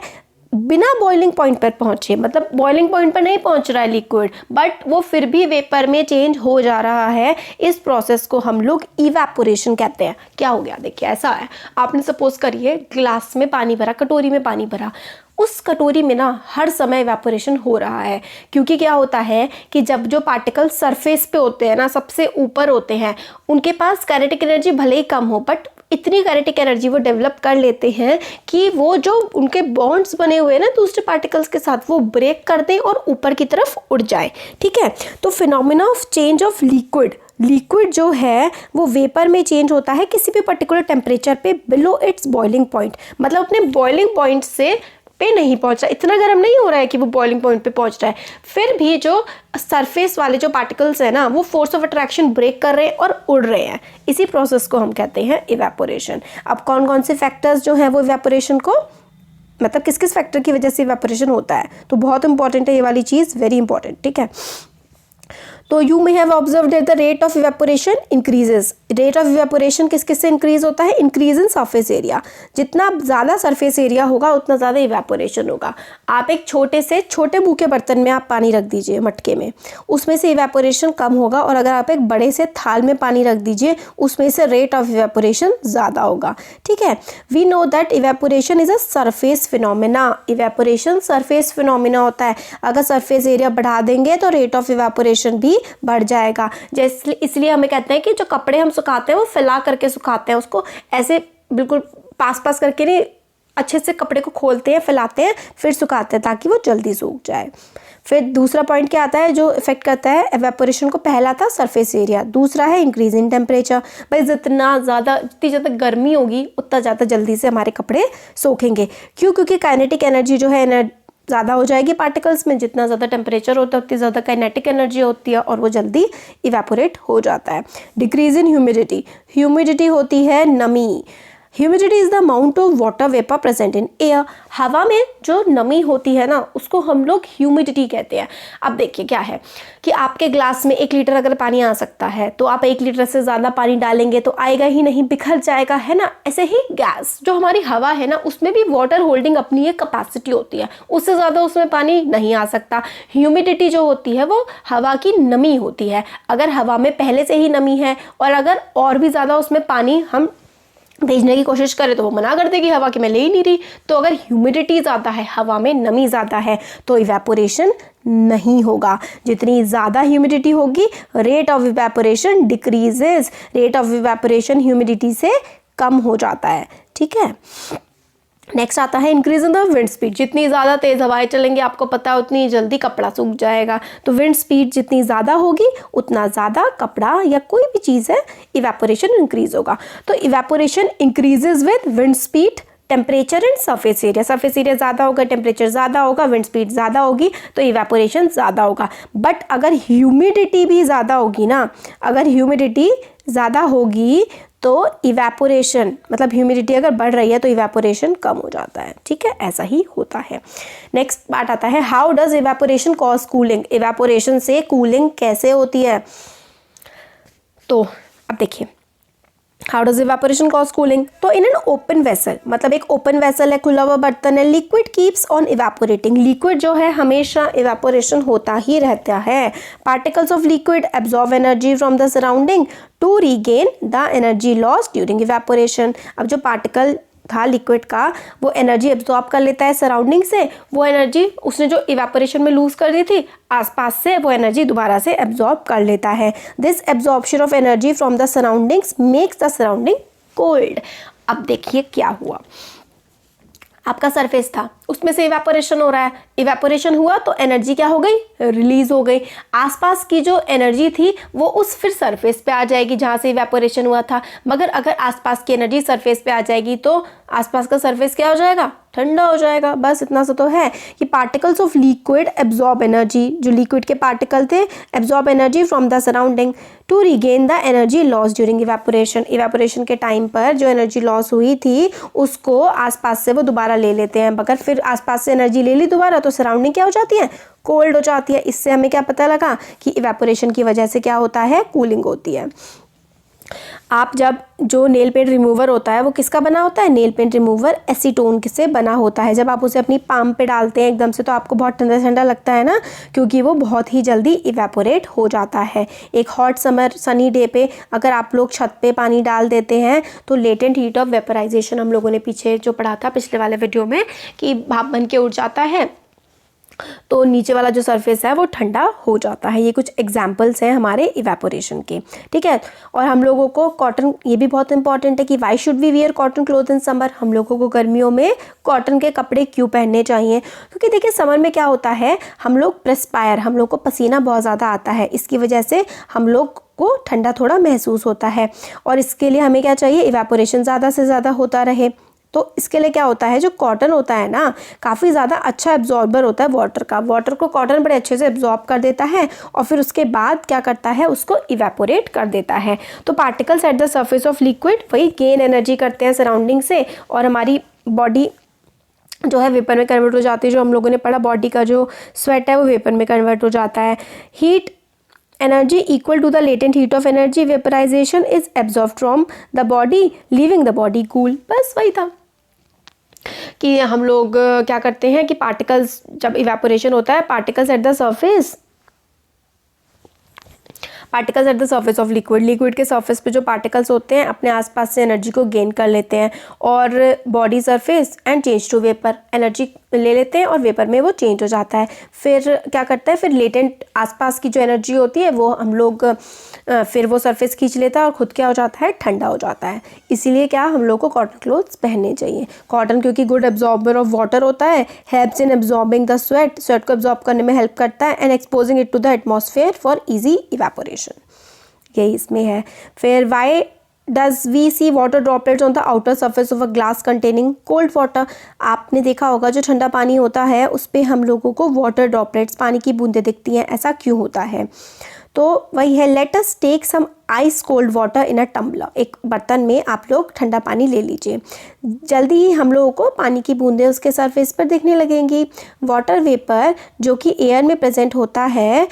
बिना बॉइलिंग पॉइंट पर पहुंचे, मतलब बॉइलिंग पॉइंट पर नहीं पहुंच रहा है लिक्विड, बट वो फिर भी वेपर में चेंज हो जा रहा है। इस प्रोसेस को हम लोग इवेपोरेशन कहते हैं। क्या हो गया, देखिए ऐसा है, आपने सपोज करिए ग्लास में पानी भरा, कटोरी में पानी भरा, उस कटोरी में ना हर समय इवेपोरेशन हो रहा है, क्योंकि क्या होता है कि जब जो पार्टिकल सरफेस पे होते हैं ना, सबसे ऊपर होते हैं, उनके पास काइनेटिक एनर्जी भले ही कम हो, बट इतनी काइनेटिक एनर्जी वो डेवलप कर लेते हैं कि वो जो उनके बॉन्ड्स बने हुए हैं ना दूसरे पार्टिकल्स के साथ, वो ब्रेक कर दें और ऊपर की तरफ उड़ जाए। ठीक है, तो phenomena of change of liquid, liquid जो है वो वेपर में चेंज होता है किसी भी पर्टिकुलर टेम्परेचर पे बिलो इट्स बॉइलिंग पॉइंट, मतलब अपने बॉइलिंग पॉइंट से पे नहीं पहुंच रहा, इतना गर्म नहीं हो रहा है कि वो बॉइलिंग पॉइंट पे पहुंच रहा है, फिर भी जो सरफेस वाले जो पार्टिकल्स हैं ना वो फोर्स ऑफ अट्रैक्शन ब्रेक कर रहे हैं और उड़ रहे हैं। इसी प्रोसेस को हम कहते हैं इवेपोरेशन। अब कौन कौन से फैक्टर्स जो हैं वो इवेपोरेशन को, मतलब किस किस फैक्टर की वजह से इवेपोरेशन होता है, तो बहुत इंपॉर्टेंट है ये वाली चीज़, वेरी इंपॉर्टेंट। ठीक है, तो you may have observed that the rate of evaporation increases. Rate of evaporation किस किस से इंक्रीज होता है? Increase in surface area. जितना ज़्यादा सरफेस एरिया होगा उतना ज़्यादा इवेपोरेशन होगा। आप एक छोटे से छोटे मुँह के बर्तन में आप पानी रख दीजिए, मटके में, उसमें से इवेपोरेशन कम होगा, और अगर आप एक बड़े से थाल में पानी रख दीजिए उसमें से रेट ऑफ इवेपोरेशन ज़्यादा होगा। ठीक है, we know that evaporation is a surface phenomena. Evaporation surface phenomena होता है। अगर सरफेस एरिया बढ़ा देंगे तो रेट ऑफ इवेपोरेशन भी बढ़ जाएगा। जैसे इसलिए हमें कहते हैं कि जो कपड़े हम सुखाते हैं वो फैला करके सुखाते हैं, उसको ऐसे बिल्कुल पास पास करके नहीं, अच्छे से कपड़े को खोलते हैं, फैलाते हैं, फिर सुखाते हैं ताकि वो जल्दी सूख जाए। फिर दूसरा पॉइंट क्या आता है जो इफेक्ट करता है एवेपोरेशन को? पहला था सरफेस एरिया, दूसरा है इंक्रीज इन टेम्परेचर। भाई जितनी ज़्यादा गर्मी होगी उतना ज़्यादा जल्दी से हमारे कपड़े सूखेंगे। क्यों? क्योंकि काइनेटिक एनर्जी जो है ज़्यादा हो जाएगी पार्टिकल्स में। जितना ज़्यादा टेम्परेचर होता है उतनी ज़्यादा काइनेटिक एनर्जी होती है और वो जल्दी इवेपोरेट हो जाता है। डिक्रीज इन ह्यूमिडिटी, ह्यूमिडिटी होती है नमी। Humidity is the amount of water vapour present in air. हवा में जो नमी होती है ना उसको हम लोग ह्यूमिडिटी कहते हैं। अब देखिए क्या है कि आपके ग्लास में 1 लीटर अगर पानी आ सकता है तो आप 1 लीटर से ज़्यादा पानी डालेंगे तो आएगा ही नहीं, बिखर जाएगा, है ना। ऐसे ही गैस जो हमारी हवा है ना उसमें भी वाटर होल्डिंग अपनी एक कैपेसिटी होती है, उससे ज़्यादा उसमें पानी नहीं आ सकता। ह्यूमिडिटी जो होती है वो हवा की नमी होती है। अगर हवा में पहले से ही नमी है और अगर और भी ज़्यादा उसमें पानी हम भेजने की कोशिश करें तो वो मना कर देगी हवा कि मैं ले ही नहीं रही। तो अगर ह्यूमिडिटी ज़्यादा है, हवा में नमी ज़्यादा है, तो इवेपोरेशन नहीं होगा। जितनी ज़्यादा ह्यूमिडिटी होगी rate of evaporation decreases. Rate of evaporation humidity से कम हो जाता है। ठीक है, नेक्स्ट आता है increase in the wind speed. जितनी ज़्यादा तेज़ हवाएं चलेंगी आपको पता है उतनी जल्दी कपड़ा सूख जाएगा। तो विंड स्पीड जितनी ज़्यादा होगी उतना ज़्यादा कपड़ा या कोई भी चीज़ है इवेपोरेशन इंक्रीज होगा। तो evaporation increases with wind speed, temperature and surface area. Surface area ज़्यादा होगा, टेम्परेचर ज़्यादा होगा, विंड स्पीड ज़्यादा होगी तो इवेपोरेशन ज़्यादा होगा। बट अगर ह्यूमिडिटी भी ज़्यादा होगी ना, अगर ह्यूमिडिटी ज़्यादा होगी तो इवेपोरेशन, मतलब ह्यूमिडिटी अगर बढ़ रही है तो इवेपोरेशन कम हो जाता है। ठीक है, ऐसा ही होता है। नेक्स्ट पार्ट आता है how does evaporation cause cooling. Evaporation से कूलिंग कैसे होती है? तो अब देखिए how does evaporation cause cooling. तो इन एन ओपन वेसल, मतलब एक ओपन वेसल है, खुला हुआ बर्तन है, liquid keeps on evaporating. Liquid जो है हमेशा इवेपोरेशन होता ही रहता है। Particles of liquid absorb energy from the surrounding to regain the energy loss during evaporation. अब जो पार्टिकल था लिक्विड का वो एनर्जी एब्जॉर्ब कर लेता है सराउंडिंग से, वो एनर्जी उसने जो इवेपोरेशन में लूज कर दी थी आसपास से वो एनर्जी दोबारा से एब्जॉर्ब कर लेता है। This absorption of energy from the surroundings makes the surrounding cold. अब देखिए क्या हुआ आपका सरफेस था, उसमें से इवेपोरेशन हो रहा है, इवेपोरेशन हुआ तो एनर्जी क्या हो गई, रिलीज हो गई। आसपास की जो एनर्जी थी वो उस फिर सरफेस पे आ जाएगी जहाँ से इवेपोरेशन हुआ था। मगर अगर आसपास की एनर्जी सरफेस पे आ जाएगी तो आसपास का सरफेस क्या हो जाएगा, ठंडा हो जाएगा। बस इतना सा तो है कि particles of liquid absorb energy, जो लिक्विड के पार्टिकल थे absorb energy from the surrounding to regain the energy loss during evaporation. Evaporation के टाइम पर जो एनर्जी लॉस हुई थी उसको आसपास से वो दोबारा ले लेते हैं। मगर फिर आसपास से एनर्जी ले ली दोबारा तो सराउंडिंग क्या हो जाती है, कोल्ड हो जाती है। इससे हमें क्या पता लगा कि इवेपोरेशन की वजह से क्या होता है, कूलिंग होती है। आप जब जो नेल पेंट रिमूवर होता है वो किसका बना होता है, नेल पेंट रिमूवर एसीटोन से बना होता है। जब आप उसे अपनी पाम पे डालते हैं एकदम से तो आपको बहुत ठंडा ठंडा लगता है ना, क्योंकि वो बहुत ही जल्दी इवेपोरेट हो जाता है। एक हॉट समर सनी डे पे अगर आप लोग छत पे पानी डाल देते हैं तो लेटेंट हीट ऑफ वेपराइजेशन, हम लोगों ने पीछे जो पढ़ा था पिछले वाले वीडियो में, कि भाप बन के उड़ जाता है तो नीचे वाला जो सरफेस है वो ठंडा हो जाता है। ये कुछ एग्जाम्पल्स हैं हमारे इवेपोरेशन के, ठीक है। और हम लोगों को कॉटन, ये भी बहुत इंपॉर्टेंट है कि why should we wear cotton cloth in summer, हम लोगों को गर्मियों में कॉटन के कपड़े क्यों पहनने चाहिए, क्योंकि देखिए समर में क्या होता है, हम लोग प्रेस्पायर, हम लोग को पसीना बहुत ज़्यादा आता है, इसकी वजह से हम लोग को ठंडा थोड़ा महसूस होता है। और इसके लिए हमें क्या चाहिए, इवेपोरेशन ज़्यादा से ज़्यादा होता रहे। तो इसके लिए क्या होता है, जो कॉटन होता है ना काफ़ी ज़्यादा अच्छा एब्जॉर्बर होता है वाटर का, वाटर को कॉटन बड़े अच्छे से एब्जॉर्ब कर देता है और फिर उसके बाद क्या करता है, उसको इवेपोरेट कर देता है। तो particles at the surface of liquid वही गेन एनर्जी करते हैं सराउंडिंग से और हमारी बॉडी जो है वेपर में कन्वर्ट हो जाती है। जो हम लोगों ने पढ़ा, बॉडी का जो स्वेट है वो वेपर में कन्वर्ट हो जाता है। Heat energy equal to the latent heat of energy vaporization is absorbed from the body leaving the body cool। बस वही था कि हम लोग क्या करते हैं कि पार्टिकल्स, जब इवेपोरेशन होता है particles at the surface of liquid, liquid के सरफेस पे जो पार्टिकल्स होते हैं अपने आसपास से एनर्जी को गेन कर लेते हैं और body surface and change to vapour, energy ले लेते हैं और वेपर में वो चेंज हो जाता है। फिर क्या करता है, फिर लेटेंट आसपास की जो एनर्जी होती है वो हम लोग फिर वो सरफेस खींच लेता है और खुद क्या हो जाता है, ठंडा हो जाता है। इसीलिए क्या हम लोग को कॉटन क्लोथ्स पहनने चाहिए। कॉटन क्योंकि गुड एब्जॉर्बर ऑफ वाटर होता है, helps in absorbing the sweat, sweat को एब्जॉर्ब करने में हेल्प करता है and exposing it to the atmosphere for easy evaporation, यही इसमें है। फिर why does we see water droplets on the outer surface of a glass containing cold water. आपने देखा होगा जो ठंडा पानी होता है उस पर हम लोगों को वाटर ड्रॉपलेट्स, पानी की बूंदें दिखती हैं, ऐसा क्यों होता है, तो वही है। Let us take some ice cold water in a tumbler, एक बर्तन में आप लोग ठंडा पानी ले लीजिए, जल्दी ही हम लोगों को पानी की बूंदें उसके सरफेस पर दिखने लगेंगी। वाटर वेपर जो कि एयर में प्रेजेंट होता है,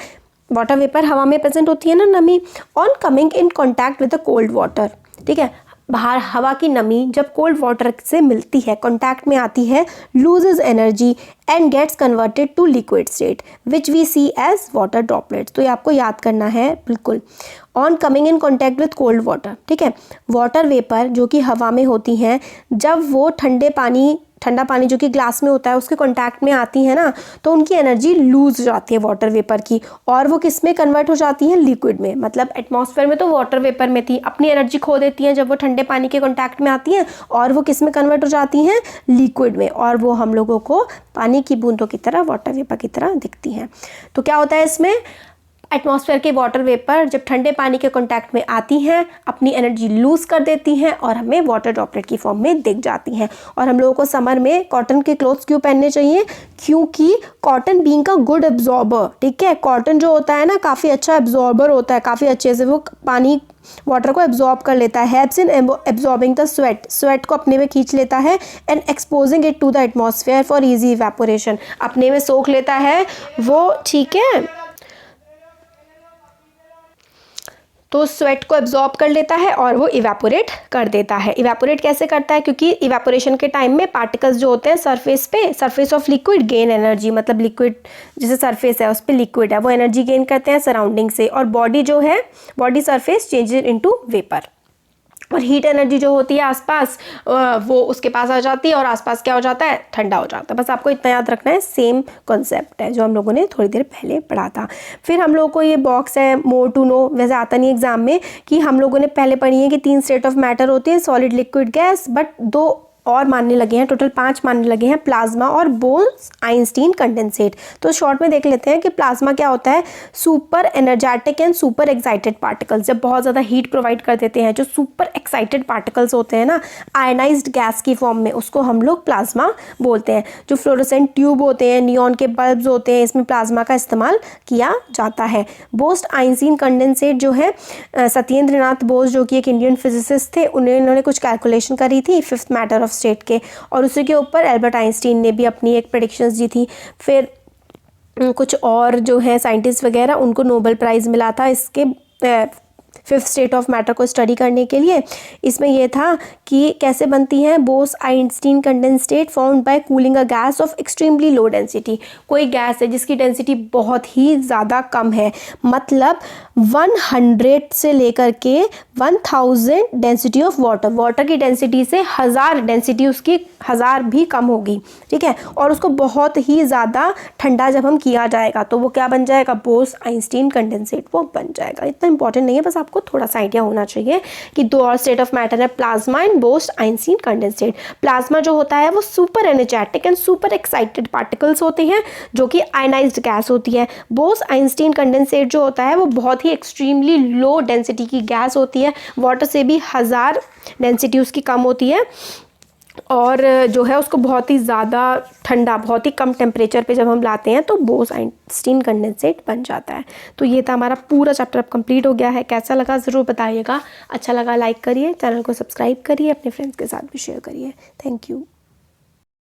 वाटर वेपर हवा में प्रेजेंट होती है ना नमी, on coming in contact with the cold water, ठीक है। बाहर हवा की नमी जब कोल्ड वाटर से मिलती है, कॉन्टैक्ट में आती है, loses energy and gets converted to liquid state which we see as water droplets. तो ये आपको याद करना है बिल्कुल। On coming in contact with cold water, ठीक है। वाटर वेपर जो कि हवा में होती हैं, जब वो ठंडा पानी जो कि ग्लास में होता है उसके कांटेक्ट में आती है ना, तो उनकी एनर्जी लूज हो जाती है वाटर वेपर की, और वो किस में कन्वर्ट हो जाती है, लिक्विड में। मतलब एटमॉस्फेयर में तो वाटर वेपर में थी, अपनी एनर्जी खो देती हैं जब वो ठंडे पानी के कांटेक्ट में आती हैं, और वो किस में कन्वर्ट हो जाती हैं, लिक्विड में, और वो हम लोगों को पानी की बूंदों की तरह, वाटर वेपर की तरह दिखती हैं। तो क्या होता है इसमें, एटमॉस्फेयर के वाटर वेपर जब ठंडे पानी के कांटेक्ट में आती हैं अपनी एनर्जी लूज कर देती हैं और हमें वाटर ड्रॉपलेट की फॉर्म में दिख जाती हैं। और हम लोगों को समर में कॉटन के क्लोथ्स क्यों पहनने चाहिए, क्योंकि कॉटन बीइंग का गुड एब्जॉर्बर, ठीक है, कॉटन जो होता है ना काफ़ी अच्छा एब्जॉर्बर होता है, काफ़ी अच्छे से वो पानी वाटर को एब्जॉर्ब कर लेता है, helps in absorbing the sweat को अपने में खींच लेता है and exposing it to the atmosphere for easy evaporation, अपने में सोख लेता है वो, ठीक है। तो स्वेट को एब्जॉर्ब कर लेता है और वो इवेपोरेट कर देता है। इवेपोरेट कैसे करता है, क्योंकि इवेपोरेशन के टाइम में पार्टिकल्स जो होते हैं surface of liquid gain energy, मतलब लिक्विड जैसे सरफेस है उस पर लिक्विड है, वो एनर्जी गेन करते हैं सराउंडिंग से, और बॉडी जो है, body surface changes into vapour, और हीट एनर्जी जो होती है आसपास वो उसके पास आ जाती है और आसपास क्या हो जाता है, ठंडा हो जाता है। बस आपको इतना याद रखना है, सेम कॉन्सेप्ट है जो हम लोगों ने थोड़ी देर पहले पढ़ा था। फिर हम लोगों को ये बॉक्स है मोर टू नो, वैसे आता नहीं एग्जाम में, कि हम लोगों ने पहले पढ़ी है कि 3 स्टेट ऑफ मैटर होती है, सॉलिड लिक्विड गैस, बट 2 और मानने लगे हैं, टोटल 5 मानने लगे हैं, प्लाज्मा और बोस-आइंस्टीन कंडेंसेट। तो शॉर्ट में देख लेते हैं कि प्लाज्मा क्या होता है, super energetic and super excited particles, जब बहुत ज़्यादा हीट प्रोवाइड कर देते हैं, जो सुपर एक्साइटेड पार्टिकल्स होते हैं ना आयनाइज्ड गैस की फॉर्म में, उसको हम लोग प्लाज्मा बोलते हैं। जो फ्लोरोसेंट ट्यूब होते हैं, नियॉन के बल्ब्स होते हैं, इसमें प्लाज्मा का इस्तेमाल किया जाता है। बोस-आइंस्टीन कंडेंसेट जो है सत्येंद्र नाथ बोस जो कि एक इंडियन फिजिसिस्ट थे, उन्होंने कुछ कैलकुलेशन करी थी फिफ्थ मैटर ऑफ स्टेट के, और उसी के ऊपर एल्बर्ट आइंस्टीन ने भी अपनी एक प्रेडिक्शंस दी थी। फिर कुछ और जो है साइंटिस्ट वगैरह, उनको नोबेल प्राइज़ मिला था इसके फिफ्थ स्टेट ऑफ मैटर को स्टडी करने के लिए। इसमें यह था कि कैसे बनती है Bose-Einstein condensate found by cooling a gas off extremely low density. कोई गैस है जिसकी डेंसिटी बहुत ही ज़्यादा कम है, मतलब 100 से लेकर के 1000 डेंसिटी ऑफ वाटर, वाटर की डेंसिटी से 1000 डेंसिटी उसकी 1000 भी कम होगी, ठीक है। और उसको बहुत ही ज़्यादा ठंडा जब हम किया जाएगा तो वो क्या बन जाएगा, बोस-आइंस्टीन कंडेंसेट वो बन जाएगा। इतना इंपॉर्टेंट नहीं है, बस आपको थोड़ा सा आइडिया होना चाहिए कि दो और स्टेट ऑफ मैटर है, plasma and Bose-Einstein condensate. Plasma जो होता है वो super energetic and super excited particles होते हैं जो कि आयनाइज्ड गैस होती है। बोस-आइंस्टीन कंडेंसेट जो होता है वो बहुत ही एक्सट्रीमली लो डेंसिटी की गैस होती है, वाटर से भी 1000 डेंसिटी उसकी कम होती है, और जो है उसको बहुत ही ज़्यादा ठंडा, बहुत ही कम टेम्परेचर पे जब हम लाते हैं तो बोस-आइंस्टीन कंडेंसेट बन जाता है। तो ये था हमारा पूरा चैप्टर, अब कंप्लीट हो गया है। कैसा लगा ज़रूर बताइएगा, अच्छा लगा लाइक करिए, चैनल को सब्सक्राइब करिए, अपने फ्रेंड्स के साथ भी शेयर करिए। Thank you.